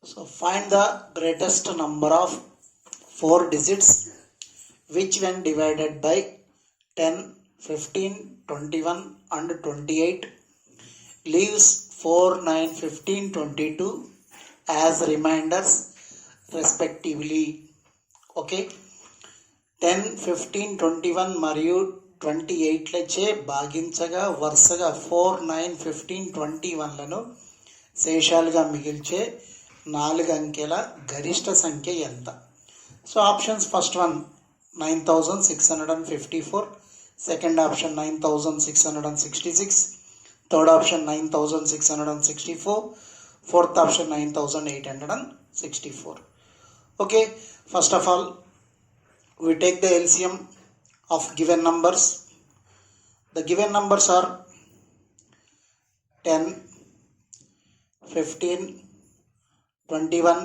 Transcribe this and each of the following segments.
So find the greatest number of 4 digits which when divided by 10, 15, 21 and 28 leaves 4, 9, 15, 22 as reminders respectively. Okay, 10, 15, 21 మరియు 28 లచే భాగించగా వరుసగా 4, 9, 15, 21 లను శేషాలుగా మిగిల్చే 4 అంకెల గరిష్ట సంఖ్య ఎంత? So options, first one 9654, second option 9666, third option 9664, fourth option 9864. Okay, first of all we take the LCM of given numbers. The given numbers are 10, 15, 21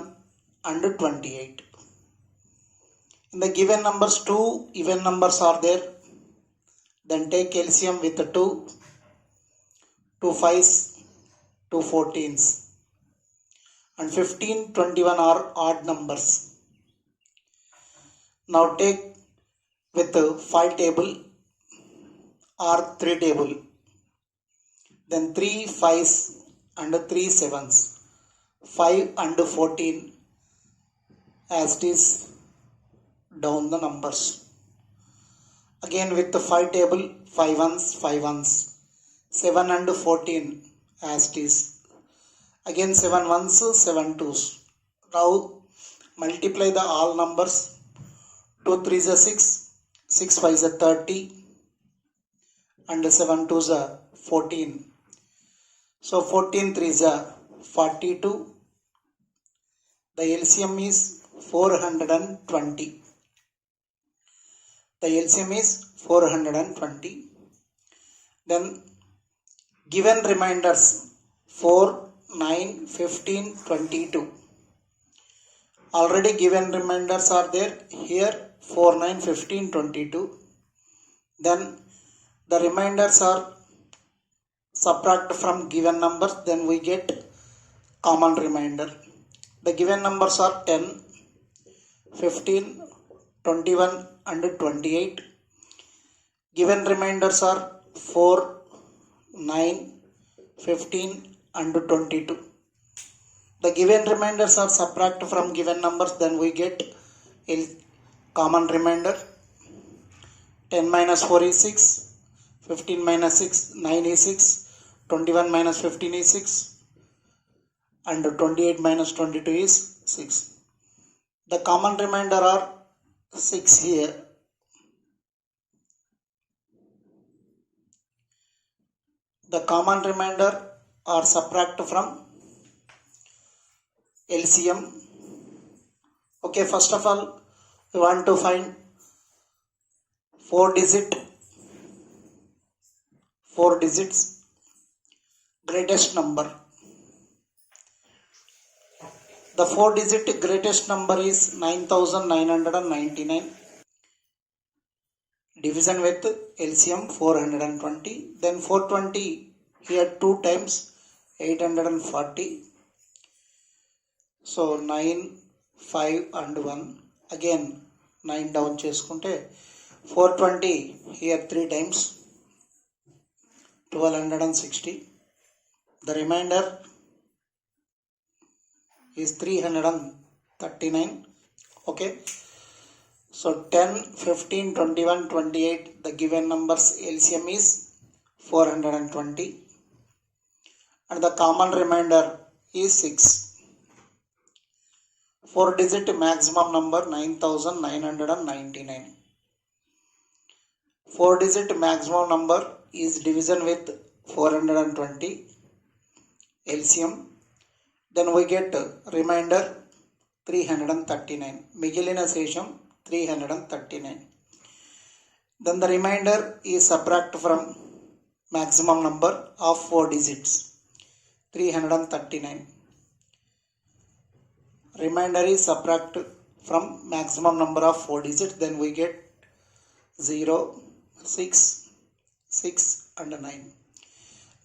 and 28. In the given numbers, 2 even numbers are there. Then take LCM with 2 5s, 2 14s, and 15, 21 are odd numbers. Now take with 5 table or 3 table, then 3 5s and 3 7s, 5 and 14 as it is down the numbers. Again with the 5 table, 5 ones, 5 ones, 7 and 14 as it is. Again 7 ones, 7 twos. Now multiply the all numbers. 2 3s are 6, 6 5s are 30, and 7 2s are 14. So 14 3s are 42. The LCM is 420. The LCM is 420. Then given reminders 4, 9, 15, 22. Already given reminders are there here, 4, 9, 15, 22. Then the reminders are subtract from given numbers, then we get common remainder. The given numbers are 10, 15, 21 and 28. Given reminders are 4, 9, 15 and 22. The given reminders are subtract from given numbers, then we get a common remainder. 10 minus 4 is 6, 15 minus 6, 9 is 6, 21 minus 15 is 6, and 28 minus 22 is 6. The common remainder are 6 here. The common remainder are subtract from LCM. Okay, first of all we want to find 4 digits greatest number. The 4 digit greatest number is 9999. Division with LCM 420. Then 420 here 2 times 840. So 9, 5 and 1. Again 9 down cheskunte 420 here 3 times 1260. The remainder is 339. Okay, so 10, 15, 21, 28, the given numbers LCM is 420 and the common remainder is 6. 4 digit maximum number 9999. 4 digit maximum number is division with 420 LCM. Then we get remainder 339. Migilina sesham 339. Then the remainder is subtract from maximum number of 4 digits 339. Remainder is subtract from maximum number of 4 digits, then we get 0, 6, 6 and 9.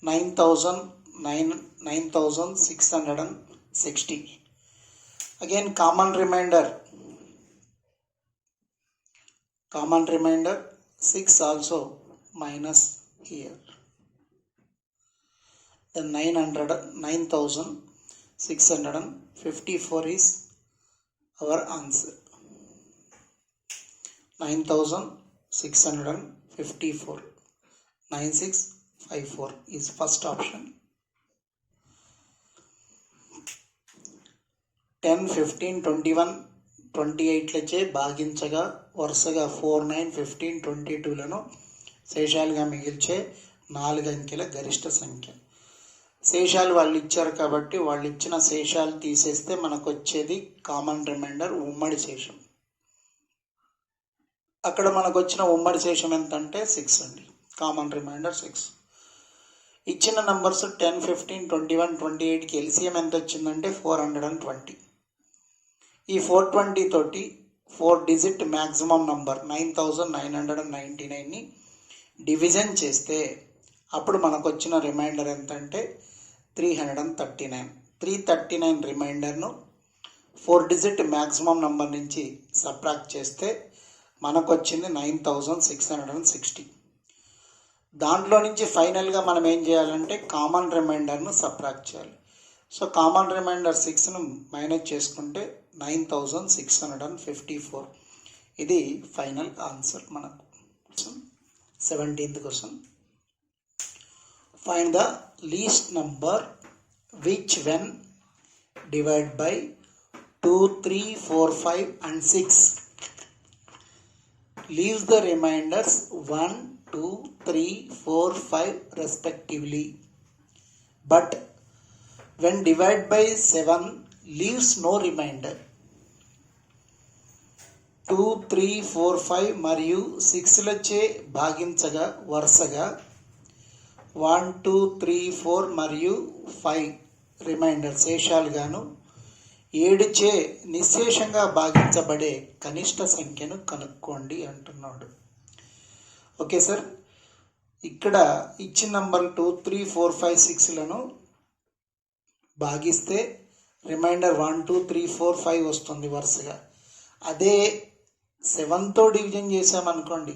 9660. Again common remainder 6 also minus here. Then 9,654 is our answer. 9,654. 9654 is first option. 10, 15, 21, 28 లచే భాగించగా వరుసగా 4, 9, 15, 22లను శేషాలుగా మిగిల్చే 4 అంకెల గరిష్ట సంఖ్య. శేషాలు వాళ్ళు ఇచ్చారు కాబట్టి వాళ్ళు ఇచ్చిన శేషాలు తీసేస్తే మనకు వచ్చేది కామన్ రిమైండర్ ఉమ్మడి శేషం. అక్కడ మనకు వచ్చిన ఉమ్మడి శేషం ఎంత అంటే 6 అండి. Common remainder 6. ఇచ్చిన నంబర్స్ 10, 15, 21, 28కి ఎల్సిఎం ఎంత వచ్చిందంటే 420. ఈ 420 తోటి 4 డిజిట్ మ్యాక్సిమం నంబర్ 9,999ని డివిజన్ చేస్తే అప్పుడు మనకు వచ్చిన రిమైండర్ ఎంత అంటే 339. 339 రిమైండర్ను 4 డిజిట్ మ్యాక్సిమం నంబర్ నుంచి సబ్ట్రాక్ట్ చేస్తే మనకు వచ్చింది 9,660. దాంట్లో నుంచి ఫైనల్గా మనం ఏం చేయాలంటే కామన్ రిమైండర్ను సబ్ట్రాక్ట్ చేయాలి. సో కామన్ రిమైండర్ 6ను మైనస్ చేసుకుంటే 9,654. ఇది ఫైనల్ ఆన్సర్ మనకు. 17th question. Find the least number which when divided by 2, 3, 4, 5 and 6 leaves the remainders 1, 2, 3, 4, 5 respectively, but when divided by 7 leaves no remainder. 2, 3, 4, 5 మరియు 6లచే భాగించగా వరుసగా 1, 2, 3, 4 మరియు 5 రిమైండర్ శేషాలుగాను 7చే నిశ్శేషంగా భాగించబడే కనిష్ట సంఖ్యను కనుక్కోండి అంటున్నాడు. ఓకే సార్, ఇక్కడ ఇచ్చిన నంబర్ 2, 3, 4, 5, 6లను భాగిస్తే రిమైండర్ 1, 2, 3, 4, 5 వస్తుంది వరుసగా. అదే 7తో డివిజన్ చేసామనుకోండి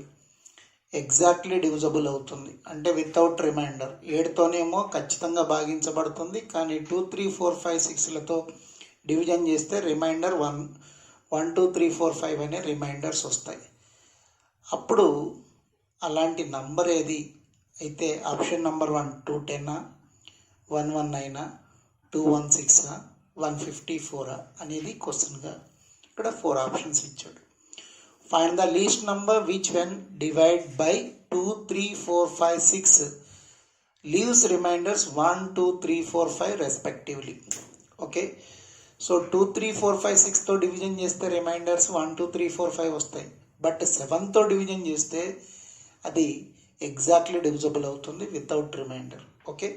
ఎగ్జాక్ట్లీ డివిజబుల్ అవుతుంది, అంటే వితౌట్ రిమైండర్. 7తోనేమో ఖచ్చితంగా భాగించబడుతుంది, కానీ 2, 3, 4, 5, 6లతో డివిజన్ చేస్తే రిమైండర్ 1, 2, 3, 4, 5 అనే రిమైండర్స్ వస్తాయి. అప్పుడు అలాంటి నంబర్ ఏది అయితే ఆప్షన్ నంబర్ 1 210, 119, 216, 154 అనేది క్వశ్చన్గా ఇక్కడ 4 ఆప్షన్స్ ఇచ్చాడు. Find the least number which when divided by 2, 3, 4, 5, 6 leaves remainders 1, 2, 3, 4, 5 respectively. Okay, so 2, 3, 4, 5, 6తో division చేస్తే రిమైండర్స్ 1, 2, 3, 4, 5 వస్తాయి. బట్ 7తో డివిజన్ చేస్తే అది ఎగ్జాక్ట్లీ డివిజబుల్ అవుతుంది వితౌట్ రిమైండర్. ఓకే,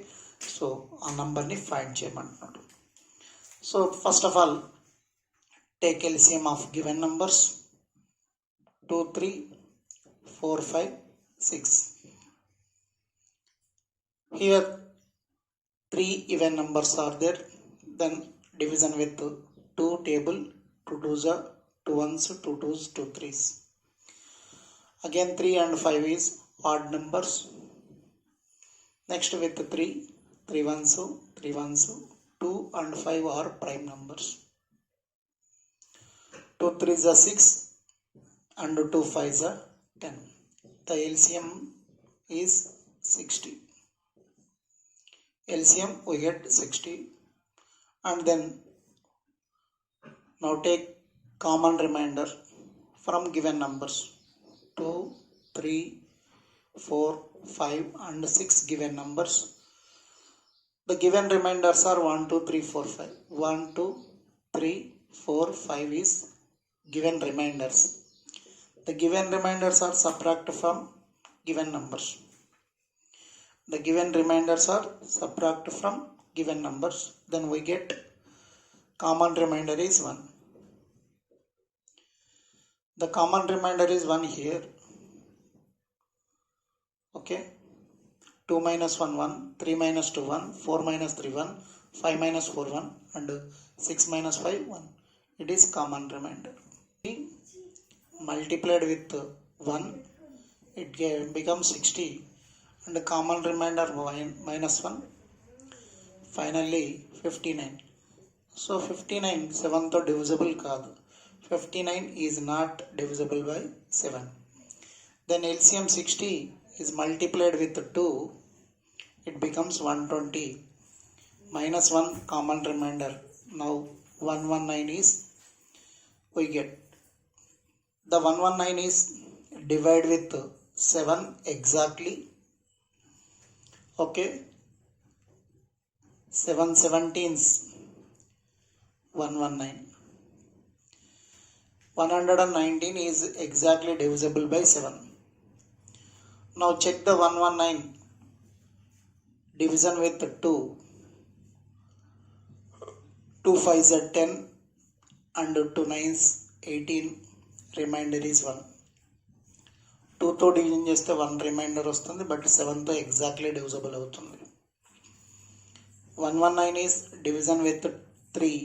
సో ఆ నంబర్ని ఫైండ్ చేయమంటున్నాడు. So first of all take LCM of given numbers 2, 3, 4, 5, 6. Here 3 even numbers are there. Then division with 2 table, 2 2s are 2 1s, 2 2s, 2 3s. Again 3 and 5 is odd numbers. Next with 3, 3 1s, 3 1s, 2 and 5 are prime numbers. 2 3s are 6 and 2 5s are 10. The LCM is 60. LCM we get 60. And then now take common remainder from given numbers 2, 3, 4, 5 and 6 given numbers. The given remainders are 1, 2, 3, 4, 5. 1, 2, 3, 4, 5 is given remainders. The given remainders are subtracted from given numbers. The given remainders are subtracted from given numbers. Then we get common remainder is 1. The common remainder is 1 here. Okay. 2 minus 1, 1. 3 minus 2, 1. 4 minus 3, 1. 5 minus 4, 1. And 6 minus 5, 1. it is common remainder. Multiplied with 1, it becomes 60, and the common remainder minus 1, finally 59. So 59 7తో divisible కాదు. 59 is not divisible by 7. Then LCM 60 is multiplied with 2, it becomes 120, minus 1 common remainder. Now 119 is, we get the 119 is divided with 7 exactly. Okay, 7 17s 119. 119 is exactly divisible by 7. Now check the 119 division with 2. 2 5s are 10 and 2 9s 18, remainder is 1. 2తో division చేస్తే 1 reminder వస్తుంది, but 7తో exactly divisible అవుతుంది. 119 is division with 3.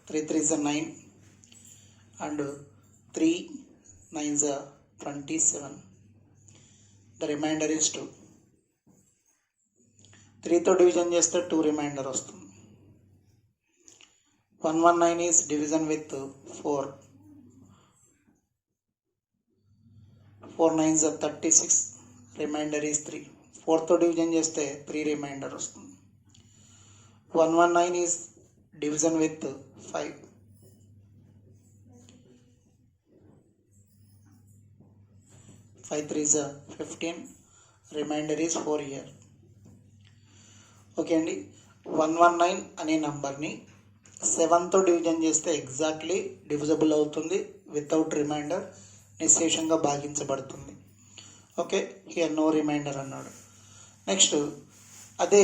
3 3s are 9 and 3 9s are 27. The remainder is 2. 3తో division చేస్తే 2 remainder వస్తుంది. 119 is division with 4. 4 9s are 36, remainder is 3. 4తో division చేస్తే 3 reminder వస్తుంది. 119 is division with 5. 5 3s are 15, remainder is 4 here. Okay అండి, 119 అనే నంబర్ని 7తో division చేస్తే exactly divisible అవుతుంది, without reminder, నిశ్శేషంగా భాగించబడుతుంది. ఓకే, హియర్ నో రిమైండర్ అన్నాడు. నెక్స్ట్ అదే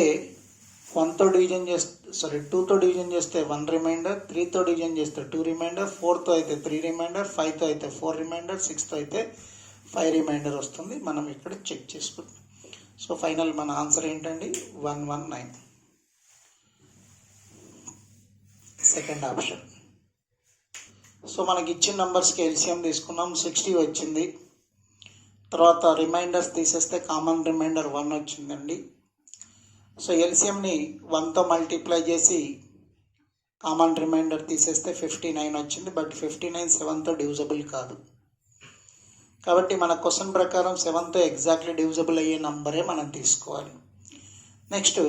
1తో డివిజన్ చేస్తే 2తో డివిజన్ చేస్తే 1 రిమైండర్, 3తో డివిజన్ చేస్తే 2 రిమైండర్, 4తో అయితే 3 రిమైండర్, 5తో అయితే 4 రిమైండర్, 6తో అయితే 5 రిమైండర్ వస్తుంది. మనం ఇక్కడ చెక్ చేసుకుంటాం. సో ఫైనల్ మన ఆన్సర్ ఏంటండి? 119, సెకండ్ ఆప్షన్. సో మనకి ఇచ్చిన నెంబర్స్కి ఎల్సిఎం తీసుకున్నాం, 60 వచ్చింది. తర్వాత రిమైండర్స్ తీసేస్తే కామన్ రిమైండర్ 1 వచ్చిందండి. సో ఎల్సిఎంని 1తో మల్టిప్లై చేసి కామన్ రిమైండర్ తీసేస్తే 59 వచ్చింది, బట్ 59 7తో డివిజిబుల్ కాదు. కాబట్టి మన క్వశ్చన్ ప్రకారం 7తో ఎగ్జాక్ట్లీ డివిజిబుల్ అయ్యే నంబరే మనం తీసుకోవాలి. నెక్స్ట్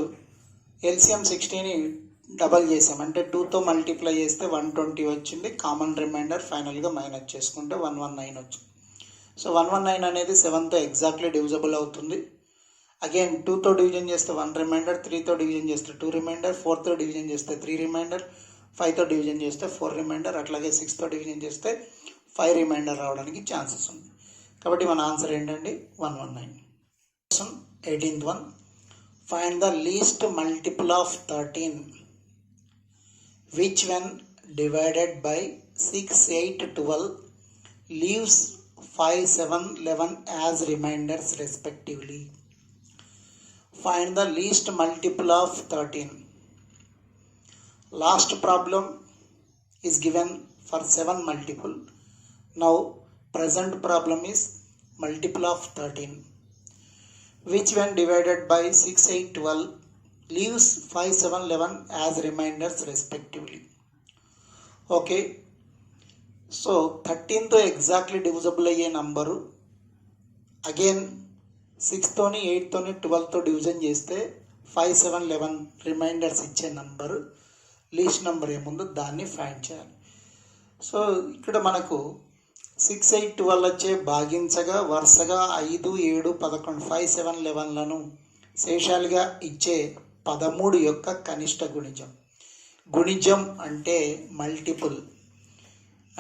ఎల్సిఎం 60ని డబల్ చేసాం, అంటే 2తో మల్టిప్లై చేస్తే 120 వచ్చింది. కామన్ రిమైండర్ ఫైనల్గా మైనస్ చేసుకుంటే 119 వచ్చింది. సో 119 అనేది 7తో ఎగ్జాక్ట్లీ డివిజిబుల్ అవుతుంది. అగైన్ 2తో డివిజన్ చేస్తే 1 రిమైండర్, 3తో డివిజన్ చేస్తే 2 రిమైండర్, 4తో డివిజన్ చేస్తే 3 రిమైండర్, 5తో డివిజన్ చేస్తే 4 రిమైండర్, అట్లాగే 6తో డివిజన్ చేస్తే 5 రిమైండర్ రావడానికి ఛాన్సెస్ ఉంది. కాబట్టి మన ఆన్సర్ ఏంటండి? 119. 18th one, find the least multiple of 13 which when divided by 6 8 12 leaves 5 7 11 as remainders respectively. Find the least multiple of 13. Last problem is given for 7 multiple. Now present problem is multiple of 13 which when divided by 6 8 12 leaves 5 7 11 as remainders respectively. Okay, so 13తో exactly divisible అయ్యే number again 6తోని 8తోని 12తో division చేస్తే 5 7 11 reminders ఇచ్చే number least number ఏముందో దాన్ని find చేయాలి. సో ఇక్కడ మనకు 6 8 12 వచ్చే భాగించగా వరుసగా 5 7 11 5 7 11లను శేషాలుగా ఇచ్చే 13 యొక్క కనిష్ట గుణిజం. గుణిజం అంటే మల్టిపుల్,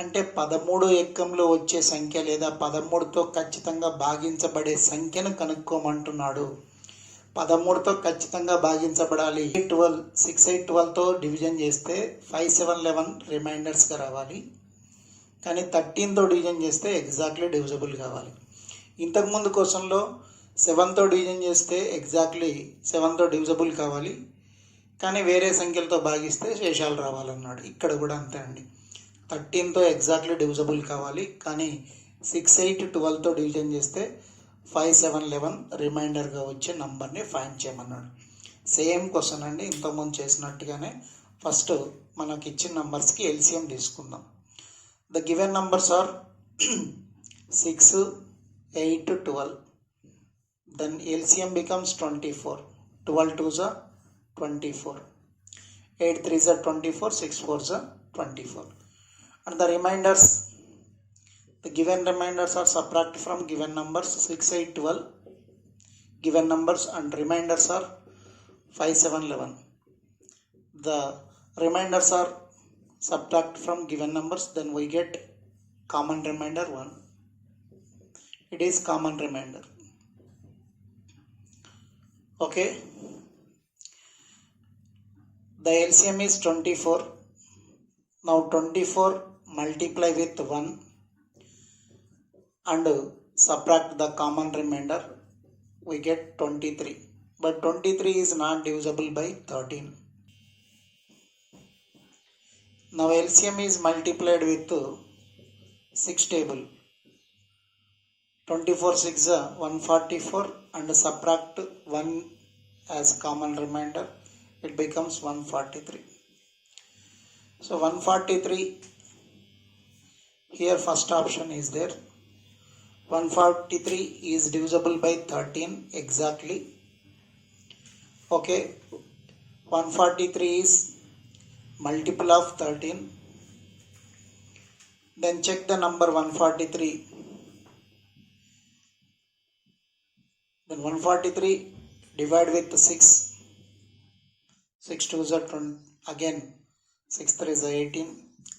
అంటే 13 ఎక్కంలో వచ్చే సంఖ్య లేదా 13తో ఖచ్చితంగా భాగించబడే సంఖ్యను కనుక్కోమంటున్నాడు. 13తో ఖచ్చితంగా భాగించబడాలి. 12 6 8 12తో డివిజన్ చేస్తే 5 7 11 రిమైండర్స్గా రావాలి, కానీ 13తో డివిజన్ చేస్తే ఎగ్జాక్ట్లీ డివిజిబుల్ కావాలి. ఇంతకుముందు క్వశ్చన్లో 7తో డివిజన్ చేస్తే ఎగ్జాక్ట్లీ 7తో డివిజిబుల్ కావాలి, కానీ వేరే సంఖ్యలతో భాగిస్తే శేషాలు రావాలన్నాడు. ఇక్కడ కూడా అంతే అండి. 13తో ఎగ్జాక్ట్లీ డివిజబుల్ కావాలి, కానీ 6, 8, 12తో డివిజన్ చేస్తే 5, 7, 11 రిమైండర్గా వచ్చే నంబర్ని ఫైండ్ చేయమన్నాడు. సేమ్ క్వశ్చన్ అండి, ఇంతకుముందు చేసినట్టుగానే. ఫస్ట్ మనకి ఇచ్చిన నంబర్స్కి ఎల్సిఎం తీసుకుందాం. The given numbers are 6, 8, 12. Then LCM becomes 24. 12 2s are 24. 8 3s are 24. 6 4s are 24. And the reminders, the given reminders are subtracted from given numbers 6, 8, 12. Given numbers and reminders are 5, 7, 11. The reminders are subtracted from given numbers, then we get common remainder 1. It is common remainder. Okay, the LCM is 24. Now 24 multiply with 1 and subtract the common remainder, we get 23. But 23 is not divisible by 13. Now LCM is multiplied with 6 table. 24 6 144 and subtract 1 as common remainder, it becomes 143. So 143, here first option is there. 143 is divisible by 13 exactly. Okay, 143 is multiple of 13. Then check the number 143. Then 143 divide with 6. 6 2s are 20. Again 6 3s are 18.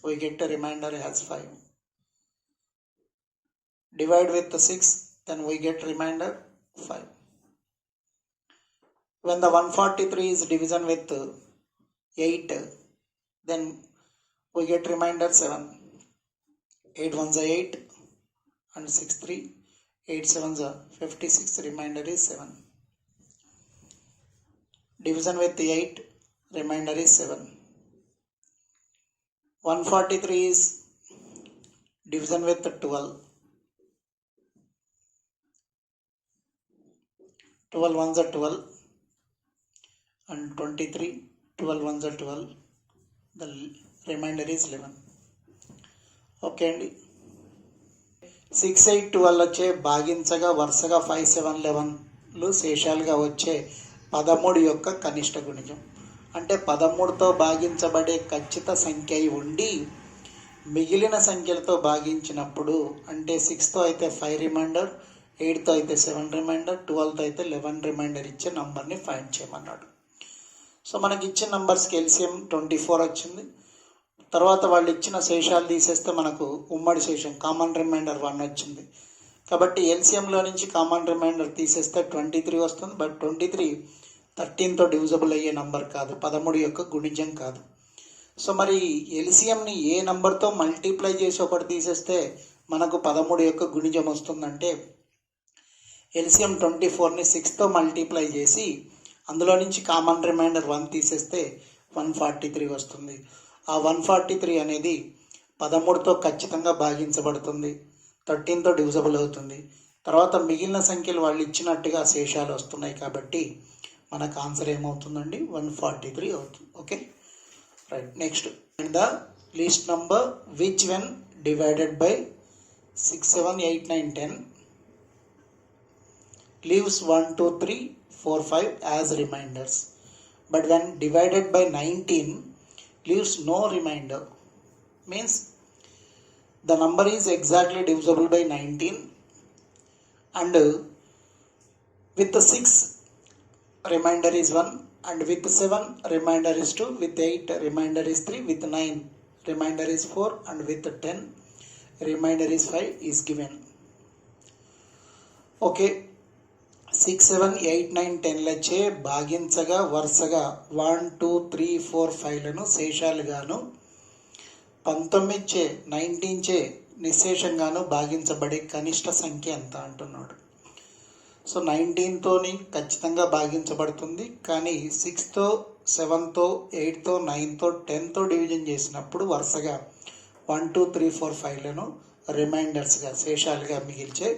We get a remainder as 5. Divide with 6, then we get remainder 5. When the 143 is division with 8, then we get remainder 7. 8 1s are 8 and 6 3. 8 7s are 56, remainder is 7. Division with 8, remainder is 7. 143 is division with 12. 12 1s are 12 and 23. 12 1s are 12. The remainder is 11. Okay అండి. 6 8 12 వచ్చే భాగించగా వరుసగా 5 7 11లు శేషాలుగా వచ్చే 13 యొక్క కనిష్ట గుణిజం. అంటే 13తో భాగించబడే ఖచ్చిత సంఖ్య ఉండి మిగిలిన సంఖ్యలతో భాగించినప్పుడు, అంటే 6తో అయితే 5 రిమైండర్, 8తో అయితే 7 రిమైండర్, 12తో అయితే 11 రిమైండర్ ఇచ్చే నంబర్ని ఫైండ్ చేయమన్నాడు. సో మనకి ఇచ్చిన నంబర్స్కి ఎల్సిఎం 24 వచ్చింది. తర్వాత వాళ్ళు ఇచ్చిన శేషాలు తీసేస్తే మనకు ఉమ్మడి శేషం కామన్ రిమైండర్ 1 వచ్చింది. కాబట్టి ఎల్సిఎంలో నుంచి కామన్ రిమైండర్ తీసేస్తే 23 వస్తుంది. బట్ 23 13తో డివిజబుల్ అయ్యే నంబర్ కాదు, 13 యొక్క గుణిజం కాదు. సో మరి ఎల్సిఎంని ఏ నంబర్తో మల్టిప్లై చేసి ఒకటి తీసేస్తే మనకు 13 యొక్క గుణిజం వస్తుందంటే, ఎల్సిఎం 24ని 6తో మల్టిప్లై చేసి అందులో నుంచి కామన్ రిమైండర్ 1 తీసేస్తే 143 వస్తుంది. ఆ 143 అనేది 13తో ఖచ్చితంగా భాగించబడుతుంది, 13తో డివిజబుల్ అవుతుంది. తర్వాత మిగిలిన సంఖ్యలు వాళ్ళు ఇచ్చినట్టుగా శేషాలు వస్తున్నాయి కాబట్టి మనకు ఆన్సర్ ఏమవుతుందండి, 143 అవుతుంది. Okay right. Next, and the least number which when divided by 6 7 8 9 10 leaves 1 2 3 4 5 as reminders, but when divided by 19 leaves no remainder. Means the number is exactly divisible by 19 and with the 6 remainder is 1 and with 7 remainder is 2, with 8 remainder is 3, with 9 remainder is 4 and with 10 remainder is 5 is given. Okay, 6 7 8 9 10 లచే భాగించగా వరుసగా 1 2 3 4 5లను శేషాలుగాను 19 చే 19 చే నిశేషంగాను భాగించబడే కనిష్ట సంఖ్య ఎంత అంటున్నాడు. So 19తోని ఖచ్చితంగా భాగించబడుతుంది, కానీ 6తో 7తో 8తో 9తో 10తో డివిజన్ చేసినప్పుడు వరుసగా 1 2 3 4 5లను రిమైండర్స్గా శేషాలుగా మిగిల్చే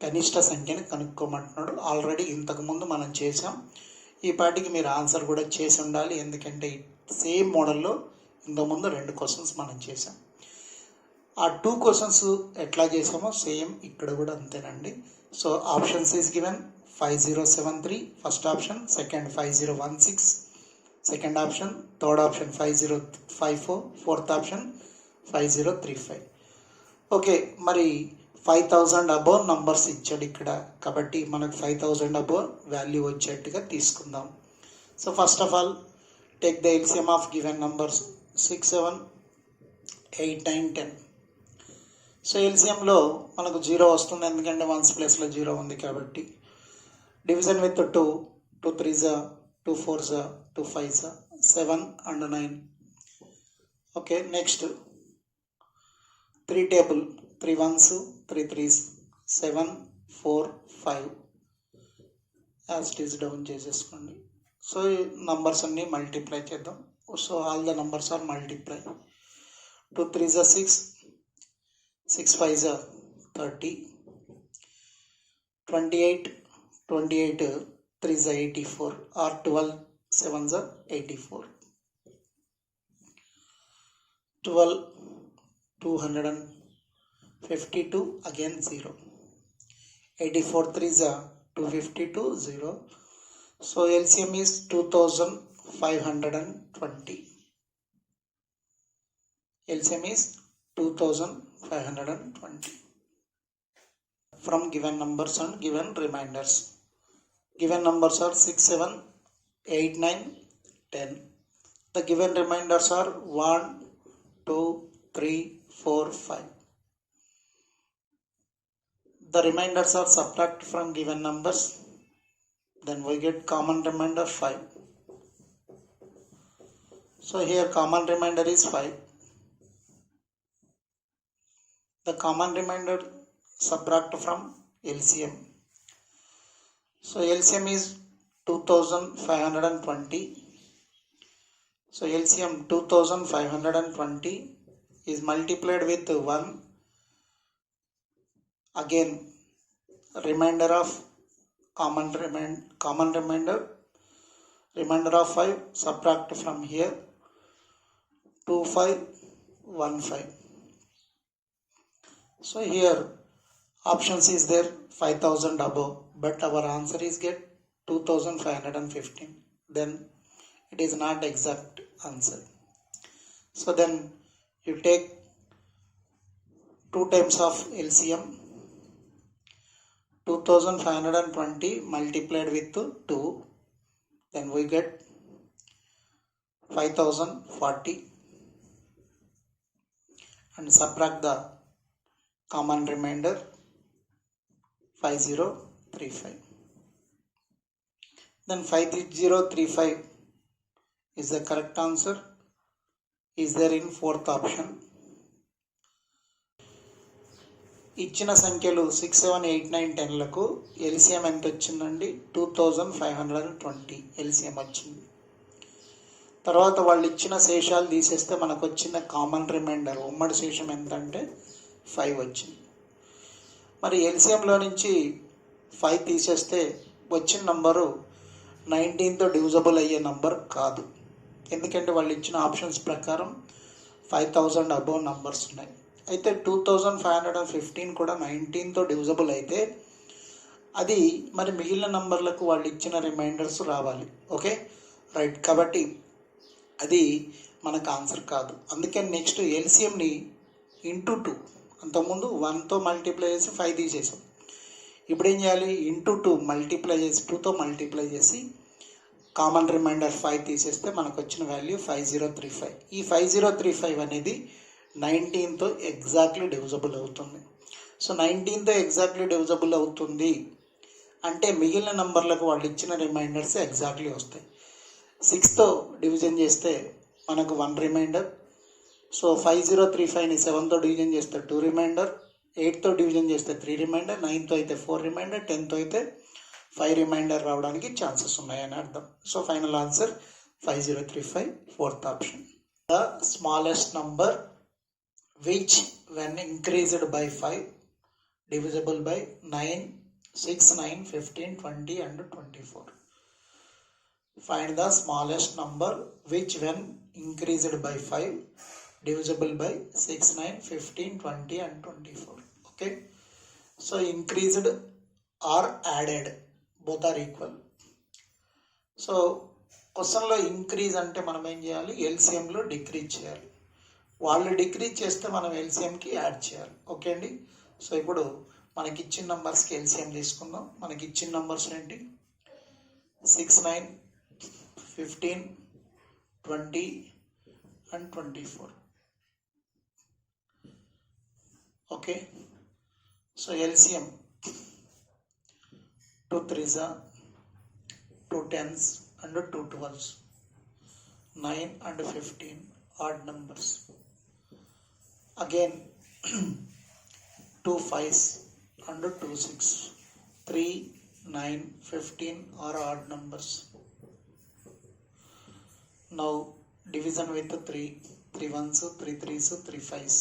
కనిష్ట సంఖ్యని కనుక్కోమంటున్నాడు. ఆల్రెడీ ఇంతకుముందు మనం చేసాం. ఈ పాటికి మీరు ఆన్సర్ కూడా చేసి ఉండాలి, ఎందుకంటే సేమ్ మోడల్లో ఇంతకుముందు 2 క్వశ్చన్స్ మనం చేసాం. ఆ 2 క్వశ్చన్స్ ఎట్లా చేసామో సేమ్ ఇక్కడ కూడా అంతేనండి. So options is given 5073 first option, second 5016 second option, third option 5054 fourth option 5035. Okay, మరి 5000 అబోవ్ నంబర్స్ ఇచ్చాడు ఇక్కడ, కాబట్టి మనకు 5000 అబోవ్ వాల్యూ వచ్చేట్టుగా తీసుకుందాం. So first of all take the LCM of given numbers 6 7 8 9 10. సో ఎల్సిఎంలో మనకు 0 వస్తుంది, ఎందుకంటే 1s ప్లేస్లో 0 ఉంది కాబట్టి. Division with 2 2 3s 2 4s 2 5s 7 and 9. Okay, next 3 table 3 1s 3 3s 7 4 5 as it is down చేసేసుకోండి. సో ఈ నంబర్స్ అన్నీ మల్టిప్లై చేద్దాం. So all the numbers are multiply. 2 3s 6 6 5s 30 28 28 3s 84 or 12 7s 84 12 252 again 0 84 3s 252 0. So LCM is 2520. LCM is 2520 from given numbers and given reminders. Given numbers are 6 7 8 9 10. The given reminders are 1 2 3 4 5. The reminders are subtracted from given numbers, then we get common remainder 5. So here common remainder is 5. The common remainder subtract from LCM. So LCM is 2520. So LCM 2520 is multiplied with 1. Again remainder of common remainder of 5 subtract from here 2515. So here options is there 5000 above, but our answer is get 2515. Then it is not exact answer. So then you take 2 times of LCM. 2520 multiplied with 2, then we get 5040 and subtract the common remainder 5035. Then 5035 is the correct answer, is there in fourth option. ఇచ్చిన సంఖ్యలు 6 7 8 9 10లకు LCM ఎంత వచ్చిందండి? 2520 LCM వచ్చింది. తర్వాత వాళ్ళు ఇచ్చిన శేషాలు తీసేస్తే మనకు వచ్చిన కామన్ రిమైండర్ ఉమ్మడి శేషం ఎంత అంటే 5 వచ్చింది. మరి ఎల్సిఎంలో నుంచి 5 తీసేస్తే వచ్చిన నంబరు 19తో డివిజబుల్ అయ్యే నంబర్ కాదు, ఎందుకంటే వాళ్ళు ఇచ్చిన ఆప్షన్స్ ప్రకారం 5000 అబోవ్ నంబర్స్ ఉన్నాయి. అయితే 2515 కూడా 19తో డివిజబుల్ అయితే అది మరి మిగిలిన నంబర్లకు వాళ్ళు ఇచ్చిన రిమైండర్స్ రావాలి. ఓకే రైట్, కాబట్టి అది మనకు ఆన్సర్ కాదు. అందుకే నెక్స్ట్ ఎల్సిఎంని ఇంటూ 2, అంతకుముందు 1తో మల్టిప్లై చేసి 5 తీసేసాం. ఇప్పుడు ఏం చేయాలి? ఇంటూ 2 మల్టిప్లై చేసి 2తో మల్టిప్లై చేసి కామన్ రిమైండర్ 5 తీసేస్తే మనకు వచ్చిన వాల్యూ 5035. ఈ 5035 అనేది 19తో ఎగ్జాక్ట్లీ డివిజబుల్ అవుతుంది. సో 19తో ఎగ్జాక్ట్లీ డివిజబుల్ అవుతుంది అంటే మిగిలిన నంబర్లకు వాళ్ళు ఇచ్చిన రిమైండర్స్ ఎగ్జాక్ట్లీ వస్తాయి. 6తో డివిజన్ చేస్తే మనకు 1 రిమైండర్. సో 5035ని 7తో డివిజన్ చేస్తే 2 రిమైండర్, 8తో డివిజన్ చేస్తే 3 రిమైండర్, 9తో అయితే 4 రిమైండర్, 10తో అయితే 5 రిమైండర్ రావడానికి ఛాన్సెస్ ఉన్నాయని అర్థం. So final answer 5035, fourth option. The smallest number which when increased by 5 divisible by 9, 6, 9, 15, 20 and 24. Find the smallest number which when increased by 5 divisible by 6, 9, 15, 20 and 24. Okay. So increased or added, both are equal. So క్వశ్చన్లో increase అంటే మనం ఏం చేయాలి, ఎల్సిఎంలో decrease చేయాలి. వాళ్ళు decrease చేస్తే మనం ఎల్సిఎంకి add చేయాలి. ఓకే అండి. సో ఇప్పుడు మనకి ఇచ్చిన నంబర్స్కి ఎల్సిఎం తీసుకుందాం. మనకి ఇచ్చిన నంబర్స్ ఏంటి, 6, 9, 15, 20 and 24. Okay. So LCM 2 3s, 2 10s and 2 12s, 9 and 15 odd numbers. Again 2 5s and 2 6, 3, 9, 15 are odd numbers. Now division with 3 1s, 3 3s, 3 5s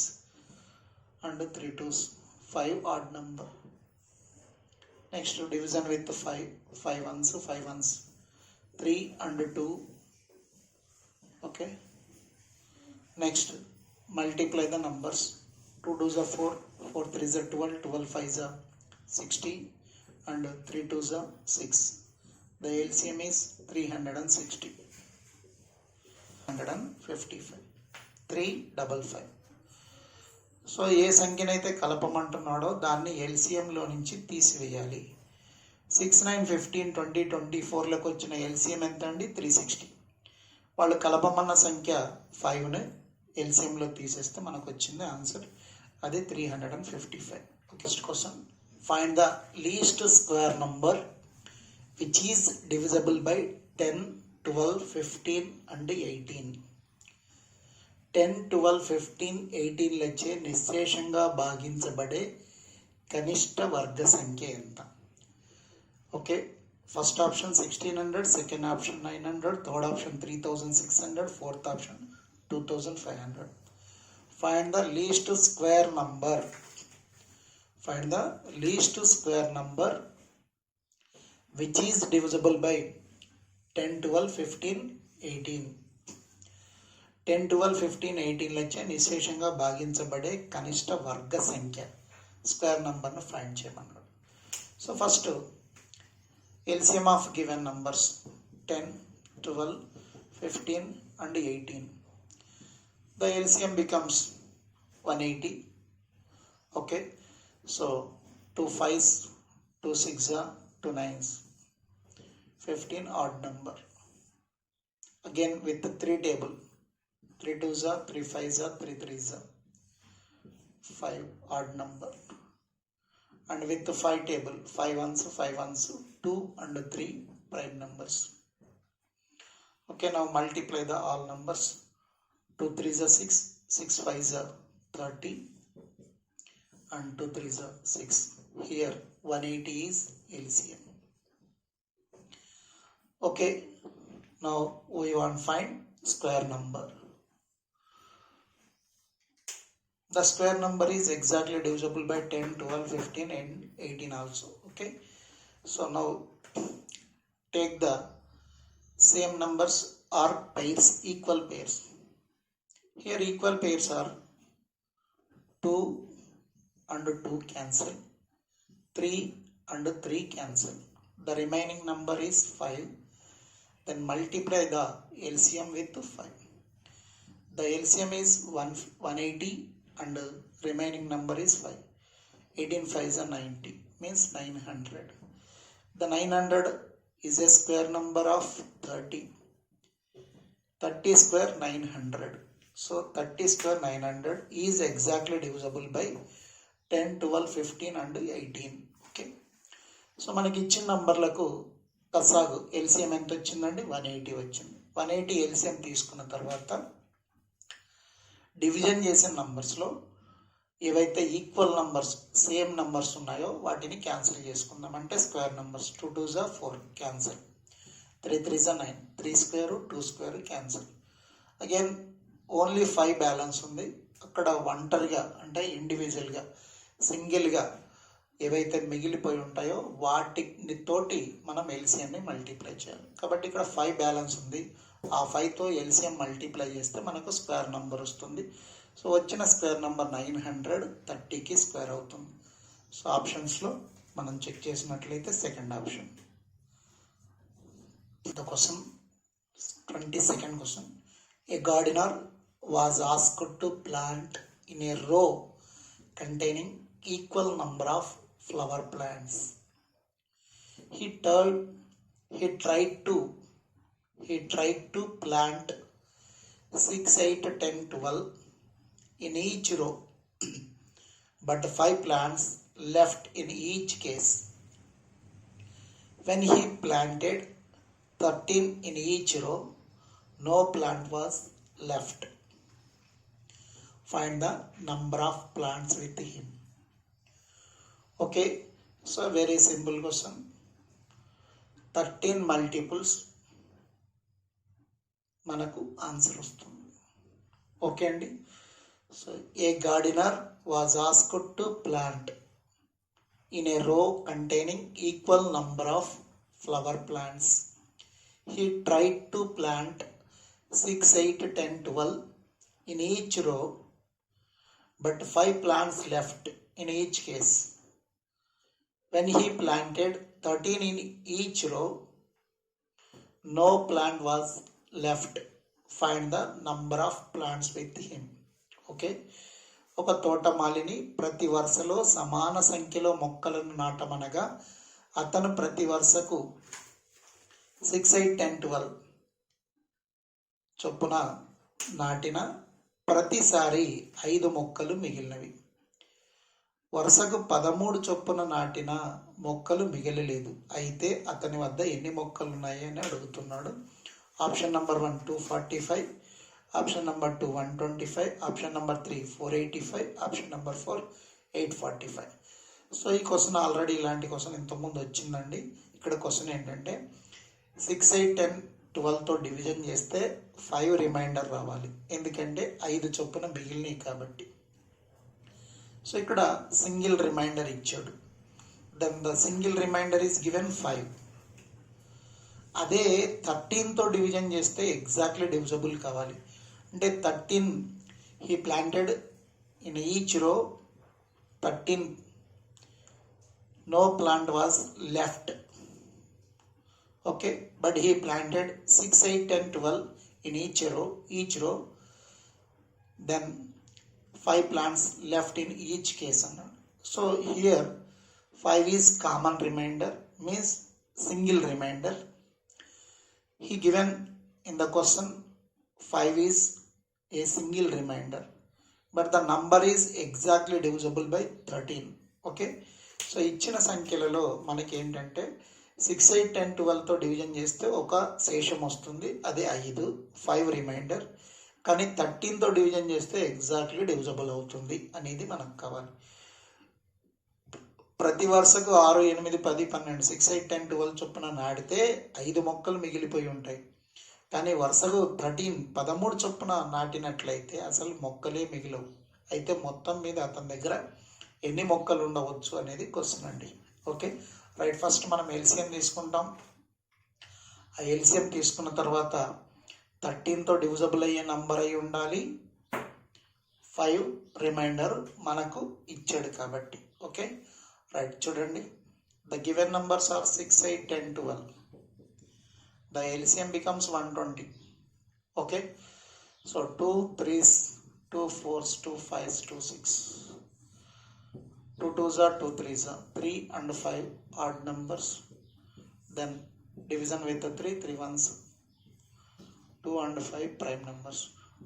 and 3 2s, 5 odd number. Next division with 5 1s, 5 1s, 3 and 2. Okay. Next multiply the numbers. 2 2s are 4, 4 3s are 12, 12 5s are 60 and 3 2s are 6. The LCM is 360, 155, 355. So ఏ సంఖ్యనైతే కలపమంటున్నాడో దాన్ని ఎల్సిఎంలో నుంచి తీసివేయాలి. 6, 9, 15, 20, 24లకు వచ్చిన LCM ఎంత అండి, 360. వాళ్ళు కలపమన్న సంఖ్య 5ని ఎల్సిఎంలో తీసేస్తే మనకు వచ్చింది ఆన్సర్, అది 355. Next question, find the least square number which is divisible by 10, 12, 15 and 18. 10, 12, 15, 18 లచే నిశ్శేషంగా భాగించబడే కనిష్ట వర్గ సంఖ్య ఎంత? Okay. First option 1600, second option 900, third option 3600, fourth option 2500. Find the least square number. Find the least square number which is divisible by 10, 12, 15, 18. 10, 12, 15, 18 లచే నిశ్శేషంగా భాగించబడే కనిష్ట వర్గ సంఖ్య square నంబర్ను find చేయమన్నాడు. So first LCM of given numbers 10, 12, 15 and 18. The LCM becomes 180. Okay. So 2 5s, 2 6s, 2 9s, 15 odd number. Again with the 3 table, 3 2s, 3 5s, 3 3s, 5 odd number. And with the 5 table, 5 1s, 5 1s, 2 and 3 prime numbers. Okay, now multiply the all numbers. 2 3s are 6, 6 5s are 30 and 2 3s are 6. Here 180 is LCM. Okay, now we want to find square number. The square number is exactly divisible by 10, 12, 15 and 18 also. Okay. So now take the same numbers or pairs, equal pairs. Here equal pairs are 2 and 2 cancel, 3 and 3 cancel. The remaining number is 5. Then multiply the LCM with 5. The LCM is 180 and remaining number is 5. 18 5s are 90, means 900. The 900 is a square number of 30. 30 square 900. So 30 square 900 is exactly divisible by 10, 12, 15 and 18. Okay. So మనకి ఇచ్చిన నంబర్లకు కసాగు LCM ఎంత వచ్చిందండి, 180 వచ్చింది. 180 LCM తీసుకున్న తర్వాత division చేసిన నంబర్స్లో ఏవైతే equal numbers same numbers ఉన్నాయో వాటిని క్యాన్సిల్ చేసుకుందాం. అంటే square numbers 2 2s are 4 cancel. 3 3s are 9, 3 square 2 square cancel. Again only 5 balance ఉంది. అక్కడ ఒంటరిగా అంటే ఇండివిజువల్గా సింగిల్గా ఏవైతే మిగిలిపోయి ఉంటాయో వాటిని తోటి మనం ఎల్సిఎంని మల్టిప్లై చేయాలి. కాబట్టి ఇక్కడ 5 బ్యాలెన్స్ ఉంది. ఆ 5తో ఎల్సిఎం మల్టిప్లై చేస్తే మనకు స్క్వేర్ నెంబర్ వస్తుంది. సో వచ్చిన స్క్వేర్ నెంబర్ 930కి స్క్వేర్ అవుతుంది. సో ఆప్షన్స్లో మనం చెక్ చేసినట్లయితే second option. The question 22nd question. A gardener was asked to plant in a row containing equal number of flower plants. He tried to plant 6, 8, 10, 12 in each row, but 5 plants left in each case. When he planted 13 in each row, no plant was left. Find the number of plants with him. Okay, so very simple question. 13 multiples మనకు answer వస్తుంది. Okay అండి. So a gardener was asked to plant in a row containing equal number of flower plants. He tried to plant 6, 8, 10, 12 in each row, but 5 plants left in each case. When he planted 13 in each row, no plant was left. Find the number of plants with him. Okay. ఒక తోటమాలిని ప్రతి వరుసలో సమాన సంఖ్యలో మొక్కలను నాటమనగా అతను ప్రతి వరుసకు 6, 8, 10, 12 చొప్పున నాటిన ప్రతిసారి 5 మొక్కలు మిగిలినవి. వరుసకు 13 చొప్పున నాటిన మొక్కలు మిగలలేదు. అయితే అతని వద్ద ఎన్ని మొక్కలు ఉన్నాయి అని అడుగుతున్నాడు. Option number 1 245, option number 2 125, option number 3 485, option number 4 845. So ఈ క్వశ్చన్ ఆల్రెడీ ఇలాంటి క్వశ్చన్ ఇంతకుముందు వచ్చిందండి. ఇక్కడ క్వశ్చన్ ఏంటంటే 6, 8, 10, 12తో డివిజన్ చేస్తే 5 రిమైండర్ రావాలి. ఎందుకంటే 5 చొప్పున మిగిలినవి కాబట్టి. సో ఇక్కడ సింగిల్ రిమైండర్ ఇచ్చాడు. Then the single remainder is given 5. అదే 13తో డివిజన్ చేస్తే ఎగ్జాక్ట్లీ డివిజబుల్ కావాలి. అంటే 13 he planted in each row 13, no plant was left. Okay, but he planted 6, 8, 10, 12 in each row, then 5 plants left in each case. So here 5 is common remainder, means single remainder. He given in the question 5 is a single remainder, but the number is exactly divisible by 13. Okay, so ఇచ్చిన సంఖ్యలలో మనకి ఏంటంటే 6, 8, 10, 12తో division చేస్తే ఒక శేషం వస్తుంది, అదే 5 reminder. కానీ 13తో division చేస్తే ఎగ్జాక్ట్లీ డివిజబుల్ అవుతుంది అనేది మనకు కావాలి. ప్రతి వరుసకు 6, 8, 10, 12 6, 8, 10, 12 చొప్పున నాటితే 5 మొక్కలు మిగిలిపోయి ఉంటాయి. కానీ వరుసకు 13 చొప్పున నాటినట్లయితే అసలు మొక్కలే మిగిలవు. అయితే మొత్తం మీద అతని దగ్గర ఎన్ని మొక్కలు ఉండవచ్చు అనేది క్వశ్చన్ అండి. Okay right. ఫస్ట్ మనం ఎల్సిఎం తీసుకుంటాం. ఆ ఎల్సిఎం తీసుకున్న తర్వాత 13తో డివిజబుల్ అయ్యే నంబర్ అయి ఉండాలి. 5 రిమైండర్ మనకు ఇచ్చాడు కాబట్టి. Okay right. చూడండి, the given numbers are 6, 8, 10, 12. The LCM becomes 120. Okay, so 2 3s, 2 4s, 2 5s, 2 6. 2 2s are 2 3s are 3 and 5 odd numbers. Then division with the 3 1s, 2 and 5 prime numbers.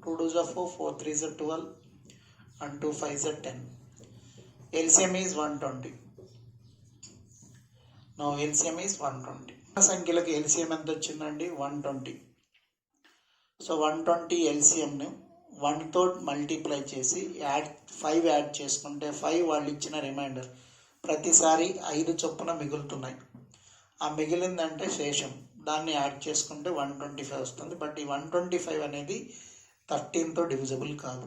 2 2s are 4, 4 3s are 12 and 2 5s are 10. LCM is 120. Now LCM is 120. సంఖ్యలకు LCM ఎంత వచ్చిందండి? 120. So 120 LCMను 1తో multiply చేసి 5 add చేసుకుంటే 5 వాళ్ళు ఇచ్చిన reminder. ప్రతిసారి 5 చొప్పున మిగులుతున్నాయి. ఆ మిగిలిందంటే శేషం, దాన్ని యాడ్ చేసుకుంటే 125 వస్తుంది. బట్ ఈ 125 అనేది 13తో డివిజబుల్ కాదు.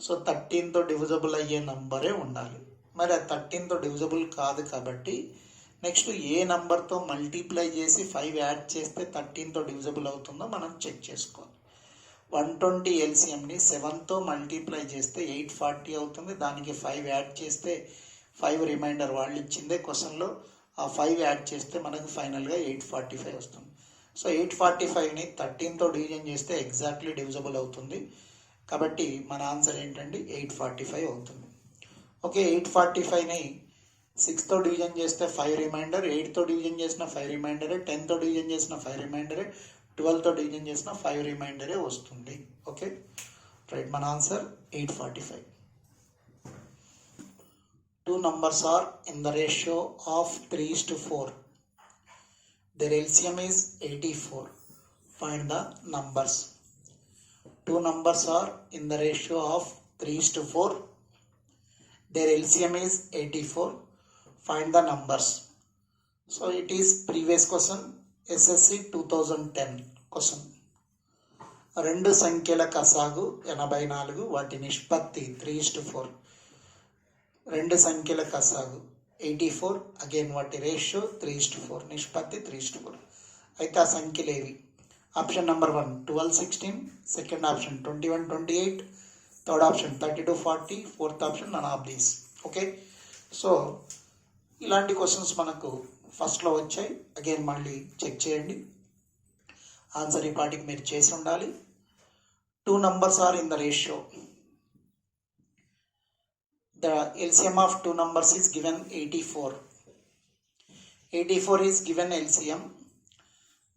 సో 13తో డివిజబుల్ అయ్యే నంబరే ఉండాలి. మరి ఆ 13తో డివిజబుల్ కాదు కాబట్టి నెక్స్ట్ ఏ నంబర్తో మల్టిప్లై చేసి 5 యాడ్ చేస్తే 13తో డివిజబుల్ అవుతుందో మనం చెక్ చేసుకోవాలి. 120 ఎల్సిఎంని 7తో మల్టిప్లై చేస్తే 840 అవుతుంది. దానికి 5 యాడ్ చేస్తే 5 రిమైండర్ వాళ్ళు ఇచ్చిందే క్వశ్చన్లో, ఆ 5 యాడ్ చేస్తే మనకు ఫైనల్గా 845 వస్తుంది. సో 845ని 13తో డివిజన్ చేస్తే ఎగ్జాక్ట్లీ డివిజబుల్ అవుతుంది. కాబట్టి మన ఆన్సర్ ఏంటంటే 845 అవుతుంది. ఓకే, 845ని 6తో డివిజన్ చేస్తే 5 రిమైండర్, 8తో డివిజన్ చేసిన 5 రిమైండరే, 10తో డివిజన్ చేసిన 5 రిమైండరే, 12తో డివిజన్ చేసిన 5 రిమైండరే వస్తుంది. ఓకే రైట్, మన answer 845. Two numbers are in the ratio of 3:4. Their LCM is 84. Find the numbers. Two numbers are in the ratio of 3:4. Their LCM is 84. Find the numbers. So it is previous question, SSC 2010 question. రెండు సంఖ్యల కసాగు 84, వాటి నిష్పత్తి 3:4. రెండు సంఖ్యల కసాగు 84, again వాటి ratio 3:4, నిష్పత్తి 3:4. అయితే ఆ సంఖ్యలు ఏవి? Option number 1 12:16, second option 21:28, third option 32:40, fourth option none of these. Okay, so ఇలాంటి క్వశ్చన్స్ మనకు ఫస్ట్లో వచ్చాయి. అగైన్ మళ్ళీ చెక్ చేయండి. ఆన్సర్ ఈ పాటికి మీరు చేసి ఉండాలి. 2 numbers are in the ratio. The LCM of 2 numbers is given 84. 84 is given LCM.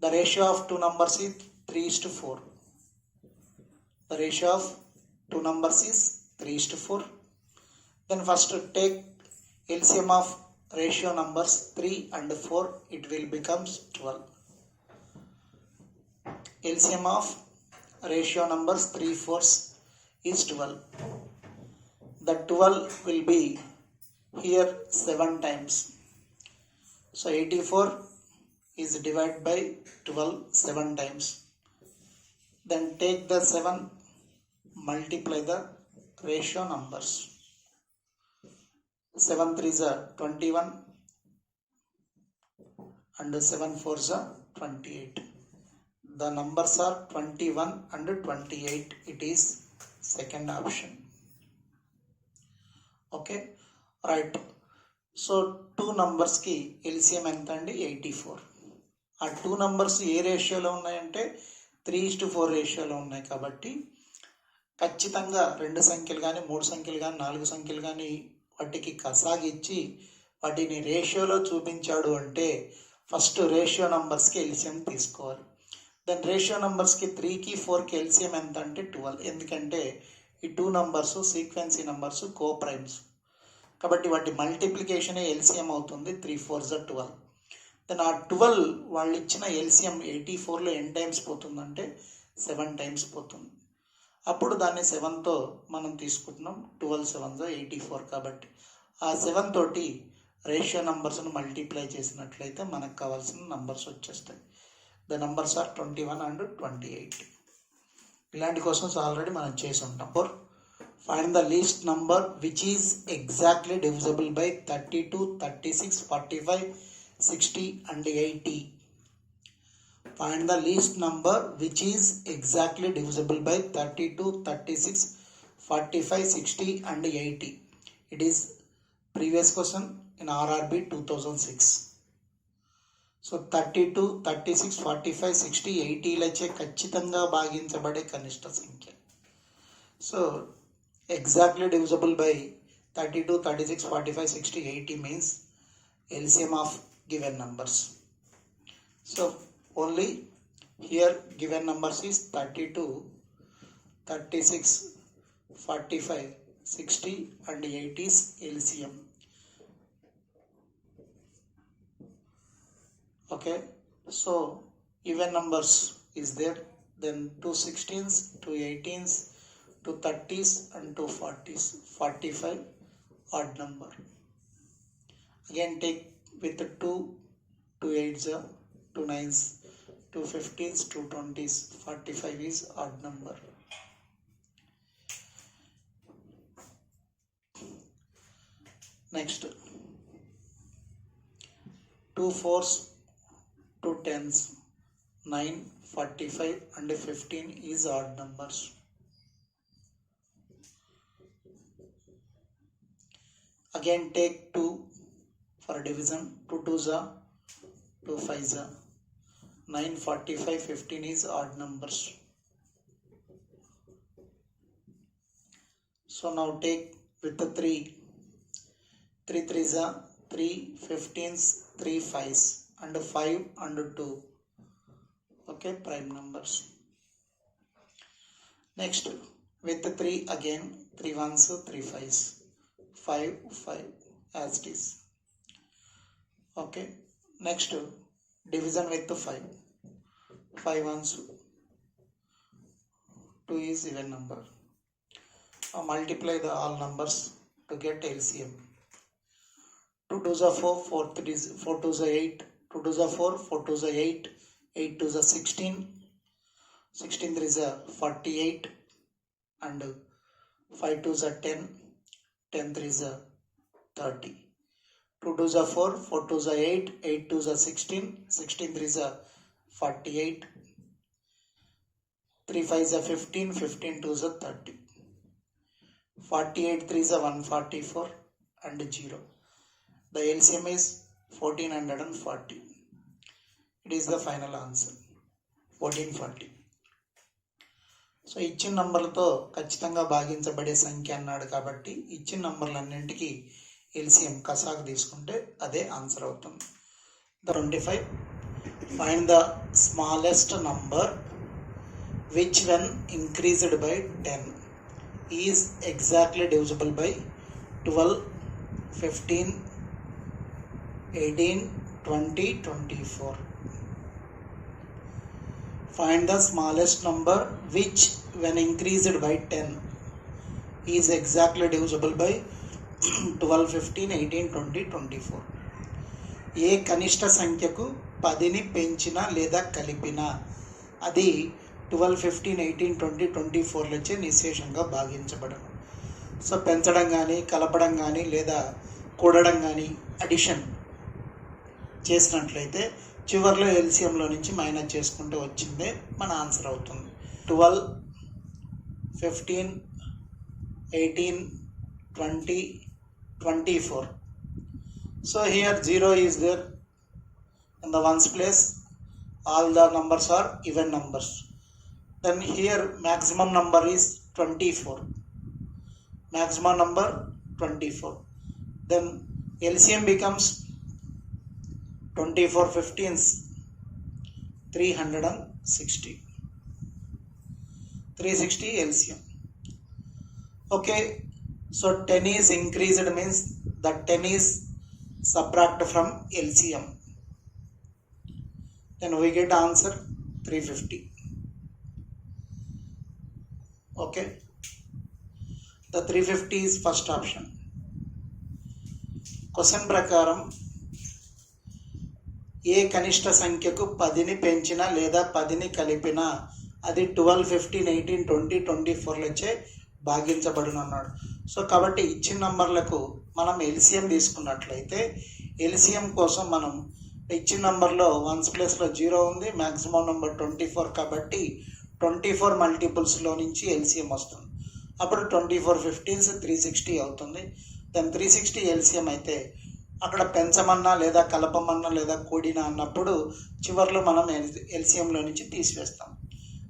The ratio of 2 numbers is 3:4. The ratio of 2 numbers is 3:4. Then first take LCM of ratio numbers 3 and 4. It will becomes 12. LCM of ratio numbers 3 4s is 12. The 12 will be here 7 times. So 84 is divided by 12 7 times. Then take the 7, multiply the ratio numbers. 7 3s are 21 and 7 4s are 28. The numbers are 21 and 28. It is second option. Okay right. So 2 నంబర్స్కి LCM ఎంత అండి? 84. ఆ 2 numbers ఏ రేషియోలో ఉన్నాయంటే 3:4 రేషియోలో ఉన్నాయి. కాబట్టి ఖచ్చితంగా 2 సంఖ్యలు కానీ 3 సంఖ్యలు కానీ 4 సంఖ్యలు కానీ వాటికి కసాగిచ్చి వాటిని రేషియోలో చూపించాడు అంటే ఫస్ట్ రేషియో నంబర్స్కి ఎల్సిఎం తీసుకోవాలి. దెన్ రేషియో నంబర్స్కి 3కి 4కి ఎల్సిఎం ఎంత అంటే 12. ఎందుకంటే ఈ 2 నంబర్స్ సీక్వెన్సీ నంబర్స్ కో ప్రైమ్స్ కాబట్టి వాటి మల్టిప్లికేషనే ఎల్సిఎం అవుతుంది. 3 4s 12. దెన్ ఆ 12 వాళ్ళు ఇచ్చిన ఎల్సిఎం 84లో ఎన్ టైమ్స్ పోతుందంటే 7 టైమ్స్ పోతుంది. అప్పుడు దాన్ని 7తో మనం తీసుకుంటున్నాం. 12 7s 84. కాబట్టి ఆ 7 తోటి రేషియో నంబర్స్ను మల్టిప్లై చేసినట్లయితే మనకు కావాల్సిన నంబర్స్ వచ్చేస్తాయి. The numbers are 21 and 28. ఇలాంటి క్వశ్చన్స్ ఆల్రెడీ మనం చేసి ఉంటాం. Find the least number which is exactly divisible by 32, 36, 45, 60 and 80. Find the least number which is exactly divisible by 32, 36, 45, 60 and 80. It is previous question in RRB 2006. So 32, 36, 45, 60, 80లచే ఖచ్చితంగా భాగించబడే కనిష్ట సంఖ్య. So exactly divisible by 32, 36, 45, 60, 80 means LCM of given numbers. So only here given numbers is 32, 36, 45, 60 and 80 is LCM. Okay, so even numbers is there, then 2 16s, 2 18s, 2 30s and 2 40s, 45 odd number. Again take with the 2 8s, 2 9s, 2 15s, 2 20s, 45 is odd number. Next, 2 4s, 2 10s, 9, 45 and 15 is odd numbers. Again take 2 for division. 2 2s are 2 5s are 9, 45, 15 is odd numbers. So now take with the 3 3s are 3, 15s, 3 5s and 5 and 2. Okay, prime numbers. Next, with the 3 again, 3 1s, 3 5s, 5 5 as it is. Okay, next division with the 5 1s, 2 is even number. Now multiply the all numbers to get LCM. 2 2s are 4, 4 2s are 8, 2 2s are 4, 4 2s are 8, 8 2s are 16, 16 3s are 48 and 5 2s are 10, 10 3s are 30. 2 2s are 4, 4 2s are 8, 8 2s are 16, 16 3s are 48, 3 5s are 15, 15 2s are 30. 48 3s are 144 and 0. The LCM is 1440. It is the final answer, 1440. So ఇచ్చిన నంబర్లతో ఖచ్చితంగా భాగించబడే సంఖ్య అన్నాడు కాబట్టి ఇచ్చిన నంబర్లన్నింటికి LCM కసాకు తీసుకుంటే అదే answer అవుతుంది. 25. Find the smallest number which when increased by 10 is exactly divisible by 12, 15, 18, 20, 24. Find the smallest number which when increased by 10 is exactly divisible by 12, 15, 18, 20, 24. ఏ కనిష్ట సంఖ్యకు 10ని పెంచినా లేదా కలిపినా అది 12, 15, 18, 20, 24లచే నిశేషంగా భాగించబడను. సో పెంచడం కానీ కలపడం కానీ లేదా కూడడం కానీ అడిషన్ చేసినట్లయితే చివరిలో ఎల్సిఎంలో నుంచి మైనస్ చేసుకుంటూ వచ్చిందే మన ఆన్సర్ అవుతుంది. 12, 15, 18, 20, 24. So here 0 is there in the ones place. All the numbers are even numbers. Then here maximum number is 24. Maximum number 24. Then LCM becomes 24 15s 360. 360 LCM. Okay, so 10 is increased means that 10 is subtract from LCM. Then we get answer 350. Okay, the 350 is first option. Question ప్రకారం ఏ కనిష్ట సంఖ్యకు 10ని పెంచినా లేదా 10ని కలిపినా అది 12, 15, 18, 20, 24లచే భాగించబడును అన్నాడు. So కాబట్టి ఇచ్చిన నంబర్లకు మనం ఎల్సిఎం తీసుకున్నట్లయితే ఎల్సిఎం కోసం మనం ఇచ్చిన నంబర్లో వన్స్ ప్లేస్లో 0 ఉంది, మ్యాక్సిమం నెంబర్ 24 కాబట్టి 24 మల్టిపుల్స్లో నుంచి ఎల్సిఎం వస్తుంది. అప్పుడు 24 15s 360 అవుతుంది. దాని 360 ఎల్సిఎం అయితే అక్కడ పెంచమన్నా లేదా కలపమన్నా లేదా కూడినా అన్నప్పుడు చివరిలో మనం ఎల్సిఎంలో నుంచి తీసివేస్తాం.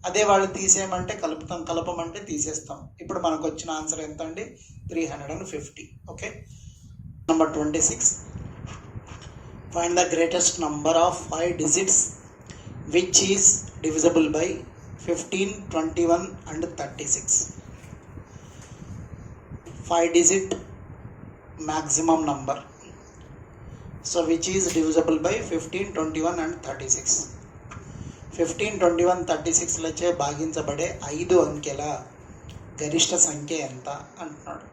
అదే వాళ్ళు తీసేయమంటే కలుపుతాం, కలపమంటే తీసేస్తాం. ఇప్పుడు మనకు వచ్చిన ఆన్సర్ ఎంత అండి? 350. Okay, number 26. Find the greatest number of 5 digits which is divisible by 15, 21 and 36. 5 digit maximum number. So which is divisible by 15, 21 and 36. 15, 21, 36లచే భాగించబడే 5 అంకెల గరిష్ట సంఖ్య ఎంత అంటున్నాడు.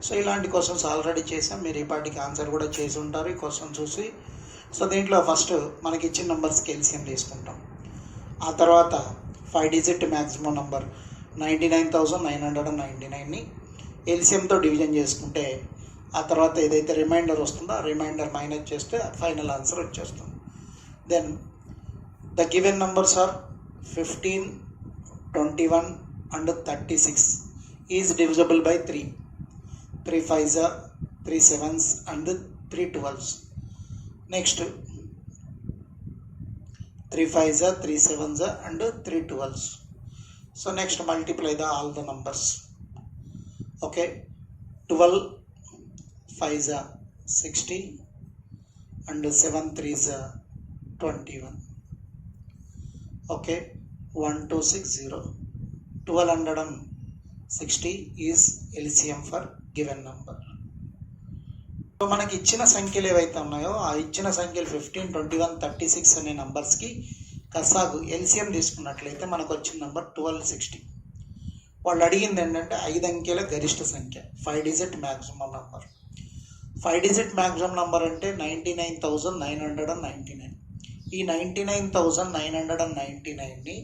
సో ఇలాంటి క్వశ్చన్స్ ఆల్రెడీ చేసాం, మీరు ఈ పాటికి ఆన్సర్ కూడా చేసి ఉంటారు ఈ క్వశ్చన్ చూసి. సో దీంట్లో ఫస్ట్ మనకి ఇచ్చిన నెంబర్స్కి ఎల్సిఎం తీసుకుంటాం. ఆ తర్వాత 5 డిజిట్ మ్యాక్సిమం నంబర్ 99,999ని ఎల్సిఎంతో డివిజన్ చేసుకుంటే ఆ తర్వాత ఏదైతే రిమైండర్ వస్తుందో ఆ రిమైండర్ మైనస్ చేస్తే ఫైనల్ ఆన్సర్ వచ్చేస్తుంది. Then the given numbers are 15, 21 and 36 is divisible by 3. 3 5s, 3 7s and 3 12s. Next 3 5s, 3 7s and 3 12s. So next multiply all the numbers. Okay, 12 5s 60 and 7 3s 21. Okay, 1260. 1260 is LCM for given number. So మనకి ఇచ్చిన సంఖ్యలు ఏవైతే ఉన్నాయో ఆ ఇచ్చిన సంఖ్యలు 15, 21, 36 అనే నంబర్స్కి కసాగు LCM తీసుకున్నట్లయితే మనకు వచ్చిన నెంబర్ 1260. వాళ్ళు అడిగింది ఏంటంటే 5 అంకెల గరిష్ట సంఖ్య, 5 digit maximum number. 5 digit maximum number అంటే 99,999. ఈ 99,999ని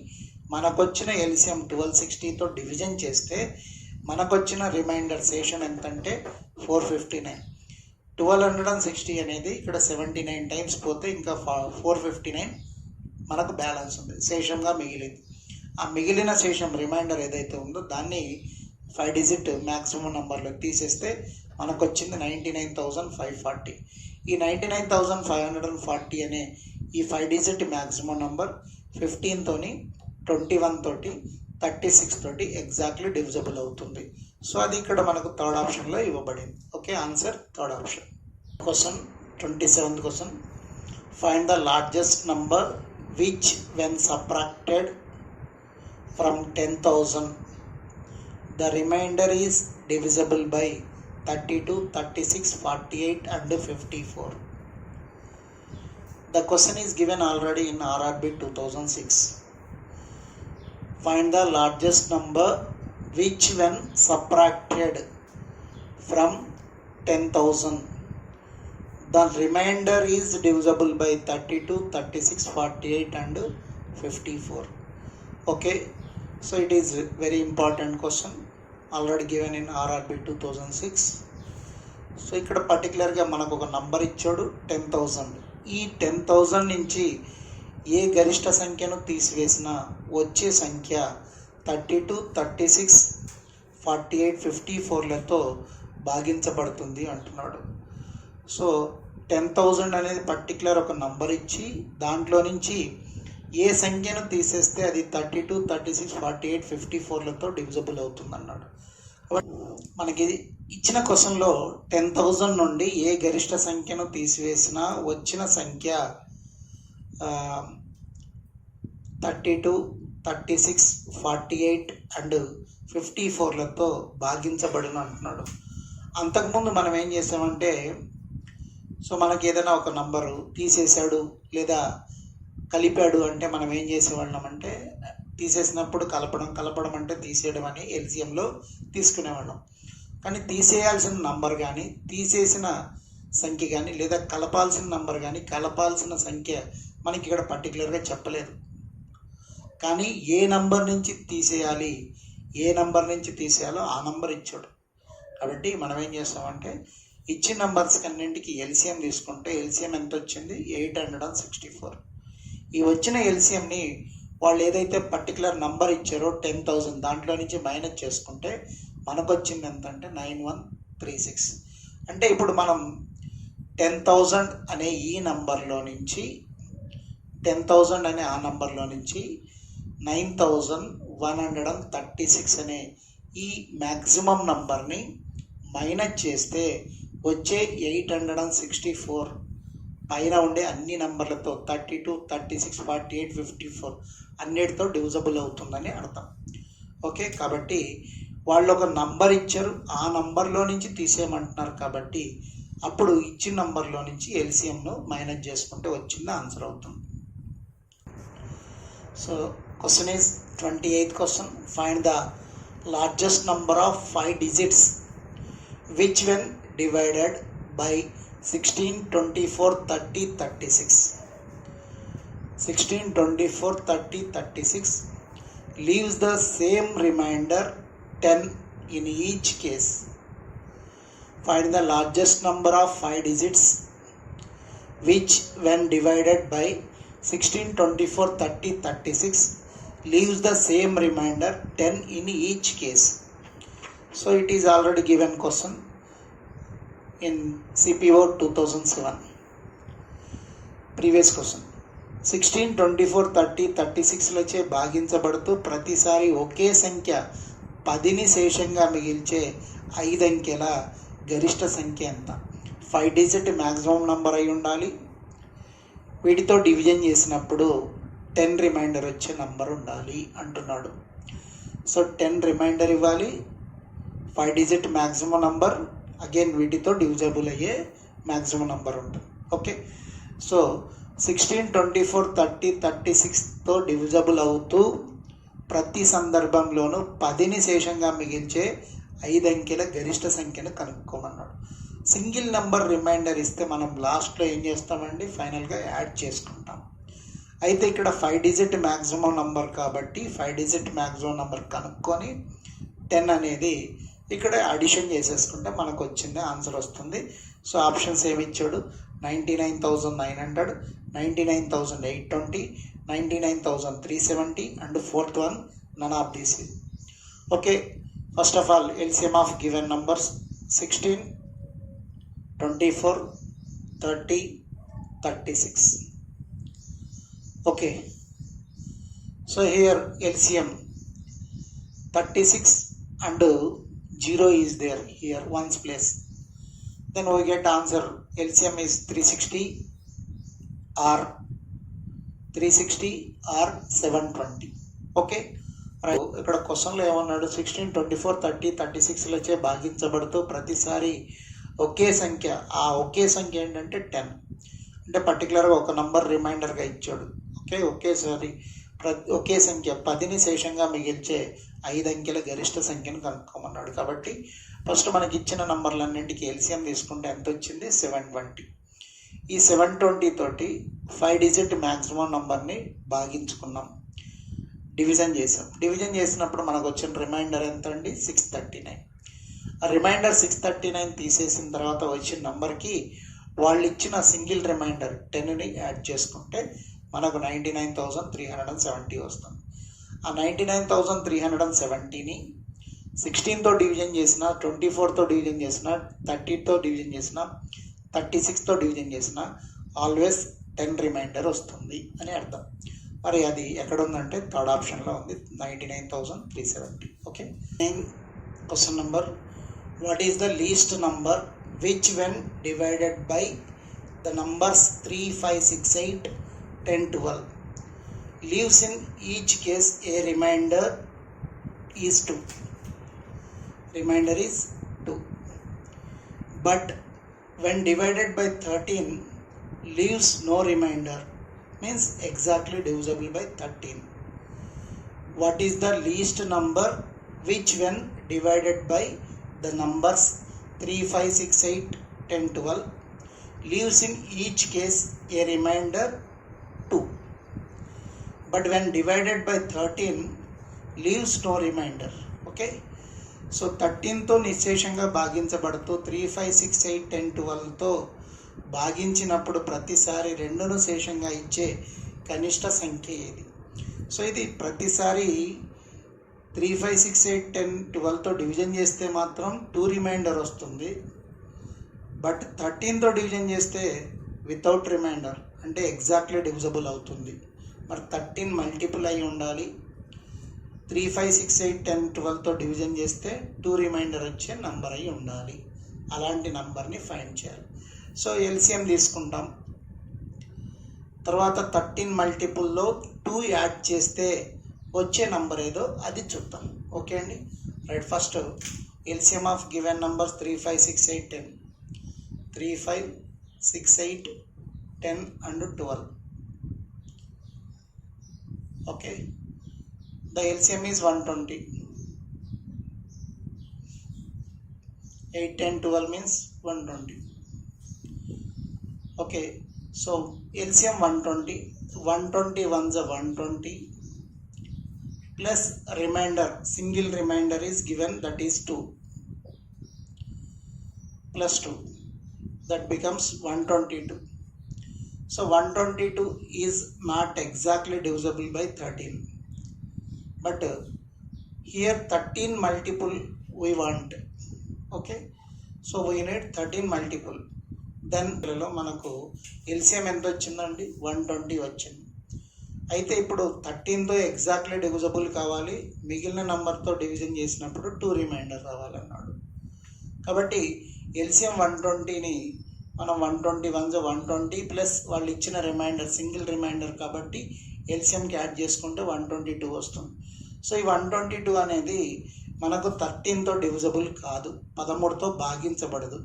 మనకొచ్చిన ఎల్సిఎం 1260తో డివిజన్ చేస్తే మనకొచ్చిన రిమైండర్ శేషం ఎంతంటే 459. 1260 అనేది ఇక్కడ 79 టైమ్స్ పోతే ఇంకా 459 మనకు బ్యాలెన్స్ ఉంది, శేషంగా మిగిలింది. ఆ మిగిలిన శేషం రిమైండర్ ఏదైతే ఉందో దాన్ని 5 డిజిట్ మ్యాక్సిమం నెంబర్లో తీసేస్తే మనకు వచ్చింది 99,540. ఈ 99,540 అనే ఈ 5 డిజిట్ మ్యాక్సిమం నెంబర్ 15 తోని 21 తోటి 36 తోటి ఎగ్జాక్ట్లీ డివిజబుల్ అవుతుంది. సో అది ఇక్కడ మనకు థర్డ్ ఆప్షన్లో ఇవ్వబడింది. ఓకే, answer third option. Question 27th question. Find the largest number which when subtracted from 10,000 the remainder is divisible by 32, 36, 48 and 54. The question is given already in RRB 2006. Find the largest number which when subtracted from 10,000 the remainder is divisible by 32, 36, 48 and 54. Okay, so it is very important question already given in RRB 2006. So ఇక్కడ పర్టికులర్గా మనకు ఒక number ఇచ్చాడు 10,000. ఈ 10,000 నుంచి ఏ గరిష్ట సంఖ్యను తీసివేసినా వచ్చే సంఖ్య 32, 36, 48, 54లతో భాగించబడుతుంది అంటున్నాడు. సో 10,000 అనేది పర్టికులర్ ఒక నంబర్ ఇచ్చి దాంట్లో నుంచి ఏ సంఖ్యను తీసేస్తే అది 32, 36, 48, 54లతో డివిజబుల్ అవుతుంది అన్నాడు. మనకి ఇచ్చిన క్వశ్చన్లో 10,000 నుండి ఏ గరిష్ట సంఖ్యను తీసివేసినా వచ్చిన సంఖ్య 32, 36, 48 అండ్ 54లతో భాగించబడిన అంటున్నాడు. అంతకుముందు మనం ఏం చేసామంటే, సో మనకి ఏదైనా ఒక నంబరు తీసేశాడు లేదా కలిపాడు అంటే మనం ఏం చేసేవాళ్ళం అంటే, తీసేసినప్పుడు కలపడం అంటే తీసేయడం అని ఎల్సిఎంలో తీసుకునేవాళ్ళం. కానీ తీసేయాల్సిన నంబర్ కానీ తీసేసిన సంఖ్య కానీ లేదా కలపాల్సిన నంబర్ కానీ కలపాల్సిన సంఖ్య మనకి ఇక్కడ పర్టికులర్గా చెప్పలేదు. కానీ ఏ నంబర్ నుంచి తీసేయాలి ఏ నంబర్ నుంచి తీసేయాలో ఆ నంబర్ ఇచ్చాడు. కాబట్టి మనం ఏం చేస్తామంటే ఇచ్చిన నంబర్స్ కన్నింటికి ఎల్సిఎం తీసుకుంటే ఎల్సిఎం ఎంత వచ్చింది 864. ఈ వచ్చిన ఎల్సిఎంని వాళ్ళు ఏదైతే పర్టికులర్ నంబర్ ఇచ్చారో 10,000 దాంట్లో నుంచి మైనస్ చేసుకుంటే మనకు వచ్చింది ఎంత అంటే 9136. అంటే ఇప్పుడు మనం 10,000 అనే ఈ నంబర్లో నుంచి 10,000 అనే ఆ నంబర్లో నుంచి 9,136 అనే ఈ మ్యాక్సిమం నంబర్ని మైనస్ చేస్తే వచ్చే 864 పైన ఉండే అన్ని నంబర్లతో 32, 36, 48, 54 అన్నిటితో డివిజబుల్ అవుతుందని అర్థం. ఓకే, కాబట్టి వాళ్ళు ఒక నంబర్ ఇచ్చారు, ఆ నంబర్లో నుంచి తీసేయమంటున్నారు. కాబట్టి అప్పుడు ఇచ్చిన నంబర్లో నుంచి ఎల్సిఎంను మైనస్ చేసుకుంటే వచ్చింది ఆన్సర్ అవుతుంది. So question is 28th question. Find the largest number of 5 digits which when divided by 16, 24, 30, 36. 16, 24, 30, 36 leaves the same remainder 10 in each case. Find the largest number of 5 digits which when divided by 16, 24, 30, 36 leaves the same remainder 10 in each case. So it is already given question in CPO 2007. Previous question. 16, 24, 30, 36 లచే భాగించబడుతూ ప్రతిసారి ఒకే సంఖ్య 10ని శేషంగా మిగిల్చే 5 అంకెల గరిష్ట సంఖ్య ఎంత? 5 digit maximum number అయి ఉండాలి. వీటితో division చేసినప్పుడు 10 రిమైండర్ వచ్చే నంబర్ ఉండాలి అంటున్నాడు. సో 10 రిమైండర్ ఇవ్వాలి, 5 డిజిట్ మ్యాక్సిమం నంబర్, అగైన్ వీటితో డివిజబుల్ అయ్యే మ్యాక్సిమం నంబర్ ఉంటుంది. ఓకే, సో 16, 24, 30, 36తో డివిజబుల్ అవుతూ ప్రతి సందర్భంలోనూ 10ని శేషంగా మిగిల్చే 5 అంకెల గరిష్ట సంఖ్యను కనుక్కోమన్నాడు. సింగిల్ నెంబర్ రిమైండర్ ఇస్తే మనం లాస్ట్లో ఏం చేస్తామండి, ఫైనల్గా యాడ్ చేసుకుంటాం. అయితే ఇక్కడ 5 డిజిట్ మ్యాక్సిమం నంబర్ కాబట్టి 5 డిజిట్ మ్యాక్సిమం నంబర్ కనుక్కొని 10 అనేది ఇక్కడ అడిషన్ చేసేసుకుంటే మనకు వచ్చింది ఆన్సర్ వస్తుంది. సో ఆప్షన్స్ ఏమి ఇచ్చాడు, 99,900, 99,820, 99,370 and fourth one none of these. Okay, first of all LCM of given numbers 16, 24, 30, 36. Okay, so here LCM 36 and 0 is there here ones place, then we get answer LCM is 360 or 720. Okay, ఇక్కడ క్వశ్చన్లో ఏమన్నాడు, 16, 24, 30, 36 లచే భాగించబడుతూ ప్రతిసారి ఒకే సంఖ్య, ఆ ఒకే సంఖ్య ఏంటంటే 10, అంటే పర్టికులర్గా ఒక నంబర్ రిమైండర్గా ఇచ్చాడు. ఓకే, ఒకే సంఖ్య 10ని శేషంగా మిగిల్చే 5 అంకెల గరిష్ట సంఖ్యను కనుక్కోమన్నాడు. కాబట్టి ఫస్ట్ మనకి ఇచ్చిన నంబర్లన్నింటికి ఎల్సిఎం తీసుకుంటే ఎంత వచ్చింది, 720. ఈ 720 తోటి 5 డిజిట్ మ్యాక్సిమం నంబర్ని భాగించుకున్నాం, డివిజన్ చేసాం. డివిజన్ చేసినప్పుడు మనకు వచ్చిన రిమైండర్ ఎంత అండి, 639. ఆ రిమైండర్ 639 తీసేసిన తర్వాత వచ్చిన నంబర్కి వాళ్ళు ఇచ్చిన సింగిల్ రిమైండర్ 10ని యాడ్ చేసుకుంటే మనకు 99,370 వస్తుంది. ఆ 99,370ని 16తో డివిజన్ చేసిన, 24తో డివిజన్ చేసిన, 30తో డివిజన్ చేసిన, 36తో డివిజన్ చేసిన ఆల్వేస్ 10 రిమైండర్ వస్తుంది అని అర్థం. మరి అది ఎక్కడ ఉందంటే థర్డ్ ఆప్షన్లో ఉంది, 99,370. Okay, question number, what is the least number which when divided by the numbers 3, 5, 6, 8, 10, 12 leaves in each case a remainder is 2. Remainder is 2. But when divided by 13 leaves no remainder, means exactly divisible by 13. What is the least number which when divided by the numbers 3, 5, 6, 8, 10, 12 leaves in each case a remainder 2. But when divided by 13 leaves no remainder. Okay, so 13తో నిశ్శేషంగా భాగించబడుతూ 3, 5, 6, 8, 10, 12తో భాగించినప్పుడు ప్రతిసారి 2ను శేషంగా ఇచ్చే కనిష్ట సంఖ్య ఏది? సో ఇది ప్రతిసారి 3, 5, 6, 8, 10, 12తో డివిజన్ చేస్తే మాత్రం 2 రిమైండర్ వస్తుంది. బట్ 13తో డివిజన్ చేస్తే వితౌట్ రిమైండర్, అంటే ఎగ్జాక్ట్లీ డివిజబుల్ అవుతుంది. మరి 13 మల్టిపుల్ అయి ఉండాలి. 3, 5, 6, 8, 10, 12తో డివిజన్ చేస్తే 2 రిమైండర్ వచ్చే నంబర్ అయి ఉండాలి. అలాంటి నంబర్ని ఫైండ్ చేయాలి. సో ఎల్సిఎం తీసుకుంటాం. తర్వాత 13 మల్టిపుల్లో 2 యాడ్ చేస్తే వచ్చే నంబర్ ఏదో అది చూద్దాం. ఓకే అండి, right. First LCM of given numbers 3, 5, 6, 8, 10. 3, 5, 6, 8, 10 and 12. Okay, the LCM is 120. 8, 10, 12 means 120. Okay, So LCM 120, 120 ones are 120 plus remainder, single remainder is given, that is 2 plus 2, that becomes 122. So 122 is not exactly divisible by 13, but here 13 multiple we want. Okay, so we need 13 multiple. Then మనకు LCM ఎంత వచ్చిందండి? 120 వచ్చింది. అయితే ఇప్పుడు 13తో exactly divisible కావాలి, మిగిలిన నెంబర్తో division చేసినప్పుడు 2 రిమైండర్ రావాలన్నాడు. కాబట్టి ఎల్సిఎం 120ని మనం 120 1 120 ప్లస్ వాళ్ళు ఇచ్చిన రిమైండర్ సింగిల్ రిమైండర్ కాబట్టి ఎల్సిఎంకి యాడ్ చేసుకుంటే 122 వస్తుంది. సో ఈ 122 అనేది మనకు 13తో డివిజబుల్ కాదు, 13తో భాగించబడదు.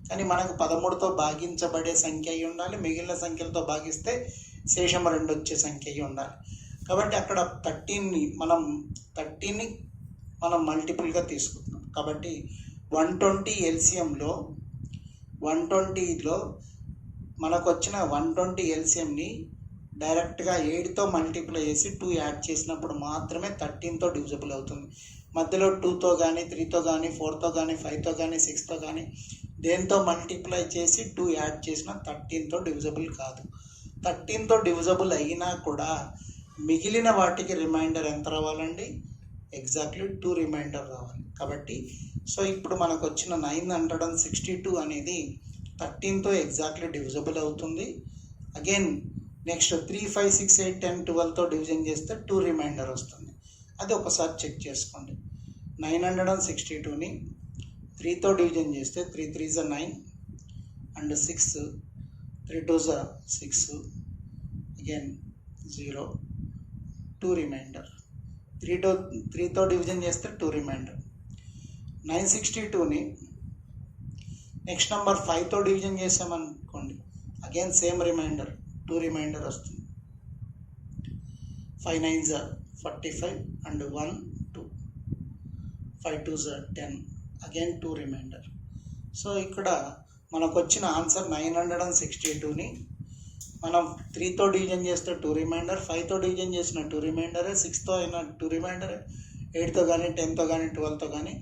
కానీ మనకు 13తో భాగించబడే సంఖ్య అయి ఉండాలి, మిగిలిన సంఖ్యలతో భాగిస్తే శేషం 2 వచ్చే సంఖ్య అయి ఉండాలి. కాబట్టి అక్కడ 13ని మనం మల్టిపుల్గా తీసుకుంటున్నాం. కాబట్టి 120 ఎల్సిఎంలో 120లో మనకు వచ్చిన 120 ఎల్సిఎంని డైరెక్ట్గా 8తో మల్టిప్లై చేసి 2 యాడ్ చేసినప్పుడు మాత్రమే 13తో డివిజబుల్ అవుతుంది. మధ్యలో 2తో కానీ 3తో కానీ 4తో కానీ 5తో కానీ 6తో కానీ దేంతో మల్టిప్లై చేసి 2 యాడ్ చేసిన 13తో డివిజబుల్ కాదు. 13తో డివిజబుల్ అయినా కూడా మిగిలిన వాటికి రిమైండర్ ఎంత రావాలండి? ఎగ్జాక్ట్లీ 2 రిమైండర్ రావాలి. కాబట్టి సో ఇప్పుడు మనకు వచ్చిన 962 అనేది 13తో ఎగ్జాక్ట్లీ డివిజబుల్ అవుతుంది. అగైన్ నెక్స్ట్ 3 5 6 8 10 12తో డివిజన్ చేస్తే 2 రిమైండర్ వస్తుంది. అది ఒకసారి చెక్ చేసుకోండి. 962ని 3తో డివిజన్ చేస్తే 3 3s 9 and 6 3 2s 6 again 0 2 remainder. 3తో డివిజన్ చేస్తే 2 రిమైండర్. 962ని నెక్స్ట్ నెంబర్ 5తో డివిజన్ చేసామనుకోండి, అగైన్ సేమ్ రిమైండర్ 2 రిమైండర్ వస్తుంది. 5 9s 45 and 1 2 5 2s 10 again 2 reminder. So ఇక్కడ మనకు వచ్చిన ఆన్సర్ 962ని మనం 3తో డివిజన్ చేస్తే 2 రిమైండర్, 5తో డివిజన్ చేసిన 2 రిమైండరే, 6తో అయినా 2 రిమైండరే, 8తో కానీ 10తో కానీ 12తో కానీ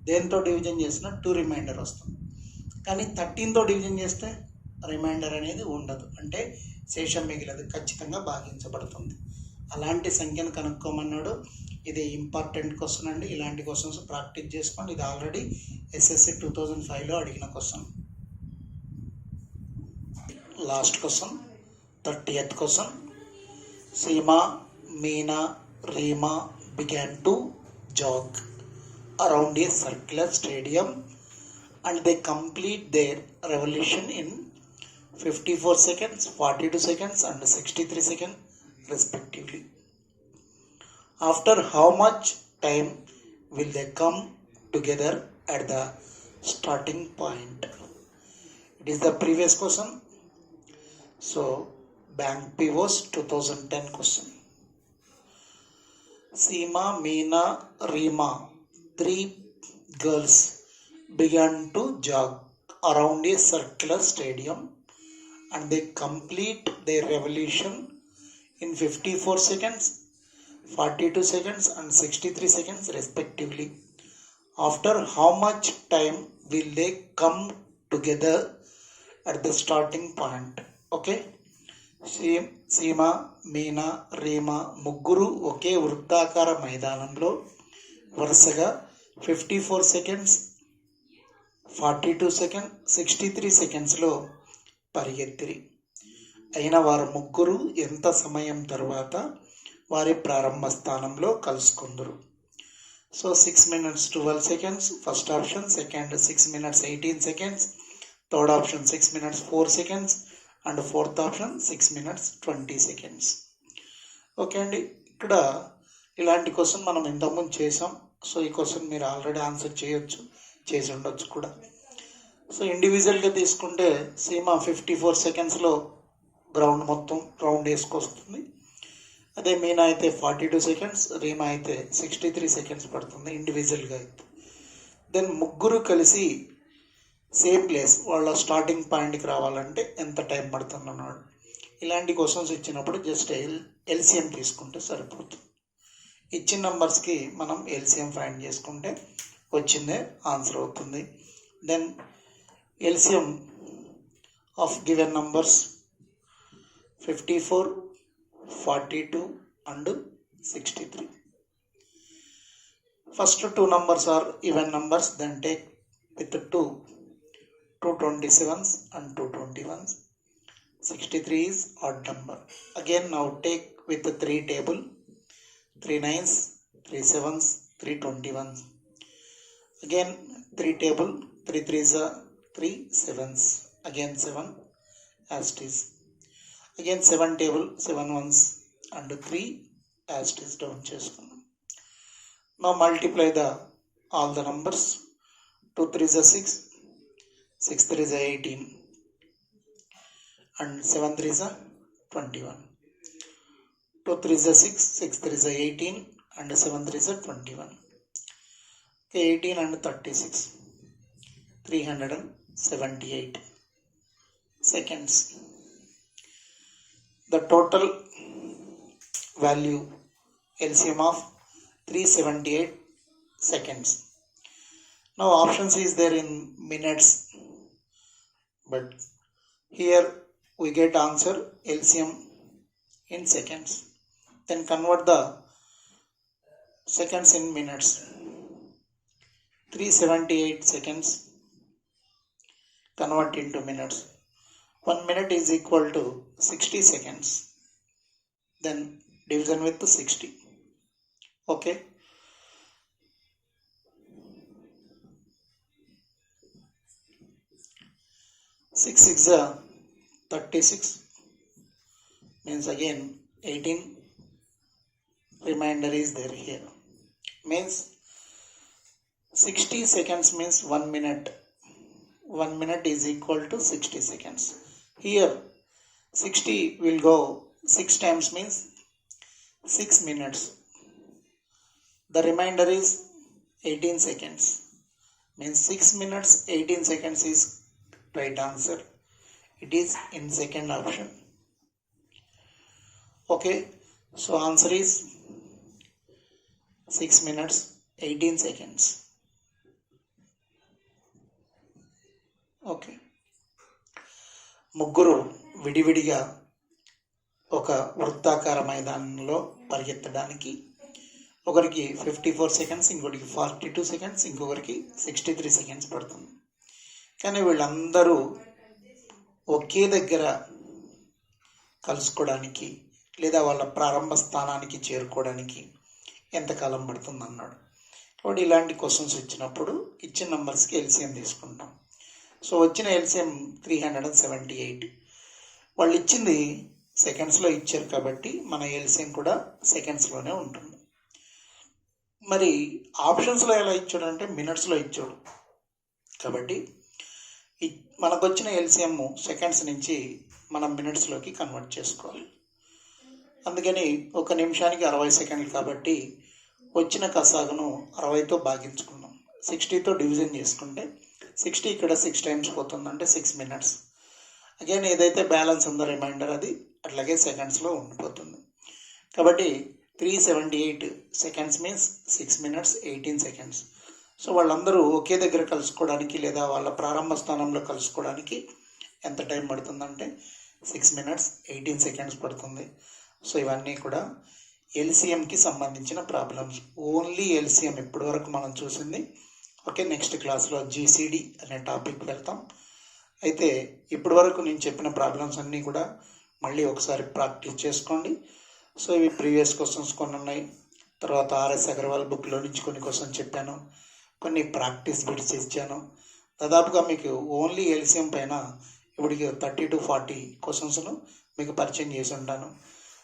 దేంతో డివిజన్ చేసిన 2 రిమైండర్ వస్తుంది. కానీ 13తో డివిజన్ చేస్తే రిమైండర్ అనేది ఉండదు, అంటే శేషం మిగిలదు, ఖచ్చితంగా భాగించబడుతుంది. అలాంటి సంఖ్యను కనుక్కోమన్నాడు. ఇది ఇంపార్టెంట్ క్వశ్చన్ అండి. ఇలాంటి క్వశ్చన్స్ ప్రాక్టీస్ చేసుకోండి. ఇది ఆల్రెడీ ఎస్ఎస్సి 2005లో అడిగిన question. Last question, 30th question. Seema, Meena, Reema began to jog around a circular stadium and they complete their revolution in 54 seconds, 42 seconds and 63 seconds respectively. After how much time will they come together at the starting point? It is the previous question. So Bank POs 2010 question. Seema, Meena, Reema, 3 girls began to jog around a circular stadium and they complete their revolution in 54 seconds, 42 seconds and 63 seconds respectively. After how much time will they come together at the starting point? Okay. Seema, Meena, Reema ముగ్గురు ఒకే వృత్తాకార మైదానంలో వరుసగా 54 seconds, 42 second, 63 సెకండ్స్లో పరిగెత్తిరి. అయిన వారు ముగ్గురు ఎంత సమయం తర్వాత వారి ప్రారంభ స్థానంలో కలుసుకుందరు? So 6 minutes 12 seconds first option, second 6 minutes 18 seconds, third option 6 minutes 4 seconds and fourth option 6 minutes 20 seconds. Okay అండి, ఇక్కడ ఇలాంటి క్వశ్చన్ మనం ఇంతకుముందు చేసాం. సో ఈ క్వశ్చన్ మీరు ఆల్రెడీ ఆన్సర్ చేసి ఉండొచ్చు కూడా. సో ఇండివిజువల్గా తీసుకుంటే సీమా 54 secondsలో గ్రౌండ్ మొత్తం రౌండ్ వేసుకొస్తుంది. అదే మీనా అయితే 42 seconds, రీమా అయితే 63 seconds పడుతుంది ఇండివిజువల్గా అయితే. దెన్ ముగ్గురు కలిసి సేమ్ ప్లేస్ వాళ్ళ స్టార్టింగ్ పాయింట్కి రావాలంటే ఎంత టైం పడుతుంది అన్నాడు. ఇలాంటి క్వశ్చన్స్ ఇచ్చినప్పుడు జస్ట్ ఎల్సిఎం తీసుకుంటే సరిపోతుంది. ఇచ్చిన నంబర్స్కి మనం ఎల్సిఎం ఫైండ్ చేసుకుంటే వచ్చిందే ఆన్సర్ అవుతుంది. Then LCM of given numbers 54, 42 and 63. First two numbers are even numbers, then take with 2 27s and 221s. 63 is odd number. Again now take with the 3 table, 3 9s, 3 7s, 3 21s. Again 3 table, 3 3s are 3 7s. Again 7 as it is. Again 7 table, 7 ones and 3 as it is down చేసుకున్నాం. Now multiply all the numbers. 2 3s are 6, 6 3s are 18 and 7 3s are 21. 2 3s are 6, 6 3s are 18 and 7 3s are 21. Okay, 18 and 36, 378 seconds. The total value LCM of 378 seconds. Now options is there in minutes, but here we get answer LCM in seconds. Then convert the seconds in minutes. 378 seconds convert into minutes. 1 minute is equal to 60 seconds. Then division with 60. Okay. Six 6 36 means again 18 remainder is there here. Means 60 seconds means 1 minute. 1 minute is equal to 60 seconds. Here 60 will go 6 times means 6 minutes. The remainder is 18 seconds. Means 6 minutes 18 seconds is right answer. It is in second option. Okay. So answer is 6 minutes 18 seconds. Okay. ముగ్గురు విడివిడిగా ఒక వృత్తాకార మైదానంలో పరిగెత్తడానికి ఒకరికి 54 seconds, ఇంకొకరికి 42 seconds, ఇంకొకరికి 63 seconds పడుతుంది. కానీ వీళ్ళందరూ ఒకే దగ్గర కలుసుకోవడానికి లేదా వాళ్ళ ప్రారంభ స్థానానికి చేరుకోవడానికి ఎంతకాలం పడుతుంది అన్నాడు. కాబట్టి ఇలాంటి క్వశ్చన్స్ ఇచ్చినప్పుడు ఇచ్చిన నంబర్స్కి ఎల్సిఎం తీసుకుంటాం. సో వచ్చిన ఎల్సిఎం 378. వాళ్ళు ఇచ్చింది సెకండ్స్లో ఇచ్చారు కాబట్టి మన ఎల్సిఎం కూడా సెకండ్స్లోనే ఉంటుంది. మరి ఆప్షన్స్లో ఎలా ఇచ్చాడు అంటే మినిట్స్లో ఇచ్చాడు. కాబట్టి మనకు వచ్చిన ఎల్సిఎం సెకండ్స్ నుంచి మనం మినిట్స్లోకి కన్వర్ట్ చేసుకోవాలి. అందుకని 1 నిమిషానికి 60 సెకండ్లు కాబట్టి వచ్చిన కసాగును 60తో భాగించుకున్నాం. 60తో డివిజన్ చేసుకుంటే 60 ఇక్కడ 6 టైమ్స్ పోతుందంటే 6 మినిట్స్. అగైన్ ఏదైతే బ్యాలెన్స్ ఉందో రిమైండర్ అది అట్లాగే సెకండ్స్లో ఉండిపోతుంది. కాబట్టి 378 seconds means 6 minutes 18 seconds. So వాళ్ళందరూ ఒకే దగ్గర కలుసుకోవడానికి లేదా వాళ్ళ ప్రారంభ స్థానంలో కలుసుకోవడానికి ఎంత టైం పడుతుందంటే 6 minutes 18 seconds పడుతుంది. సో ఇవన్నీ కూడా ఎల్సిఎంకి సంబంధించిన ప్రాబ్లమ్స్. ఓన్లీ ఎల్సిఎం ఇప్పటి వరకు మనం చూసింది. ఓకే, నెక్స్ట్ క్లాస్లో జీసీడీ అనే టాపిక్ వెళ్తాం. అయితే ఇప్పటి వరకు నేను చెప్పిన ప్రాబ్లమ్స్ అన్నీ కూడా మళ్ళీ ఒకసారి ప్రాక్టీస్ చేసుకోండి. సో ఇవి ప్రీవియస్ క్వశ్చన్స్ కొన్ని ఉన్నాయి. తర్వాత ఆర్ఎస్ అగర్వాల్ బుక్లో నుంచి కొన్ని క్వశ్చన్స్ చెప్పాను, కొన్ని ప్రాక్టీస్ బిట్స్ ఇచ్చాను. దాదాపుగా మీకు ఓన్లీ ఎల్సిఎం పైన ఇప్పటికి 30 to 40 క్వశ్చన్స్ను మీకు పరిచయం చేసి ఉంటాను.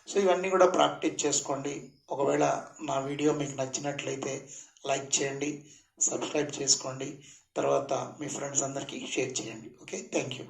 సో ఇవన్నీ కూడా ప్రాక్టీస్ చేసుకోండి. ఒకవేళ నా వీడియో మీకు నచ్చినట్లయితే లైక్ చేయండి, సబ్స్క్రైబ్ చేసుకోండి, తర్వాత మీ ఫ్రెండ్స్ అందరికీ షేర్ చేయండి. Okay, thank you.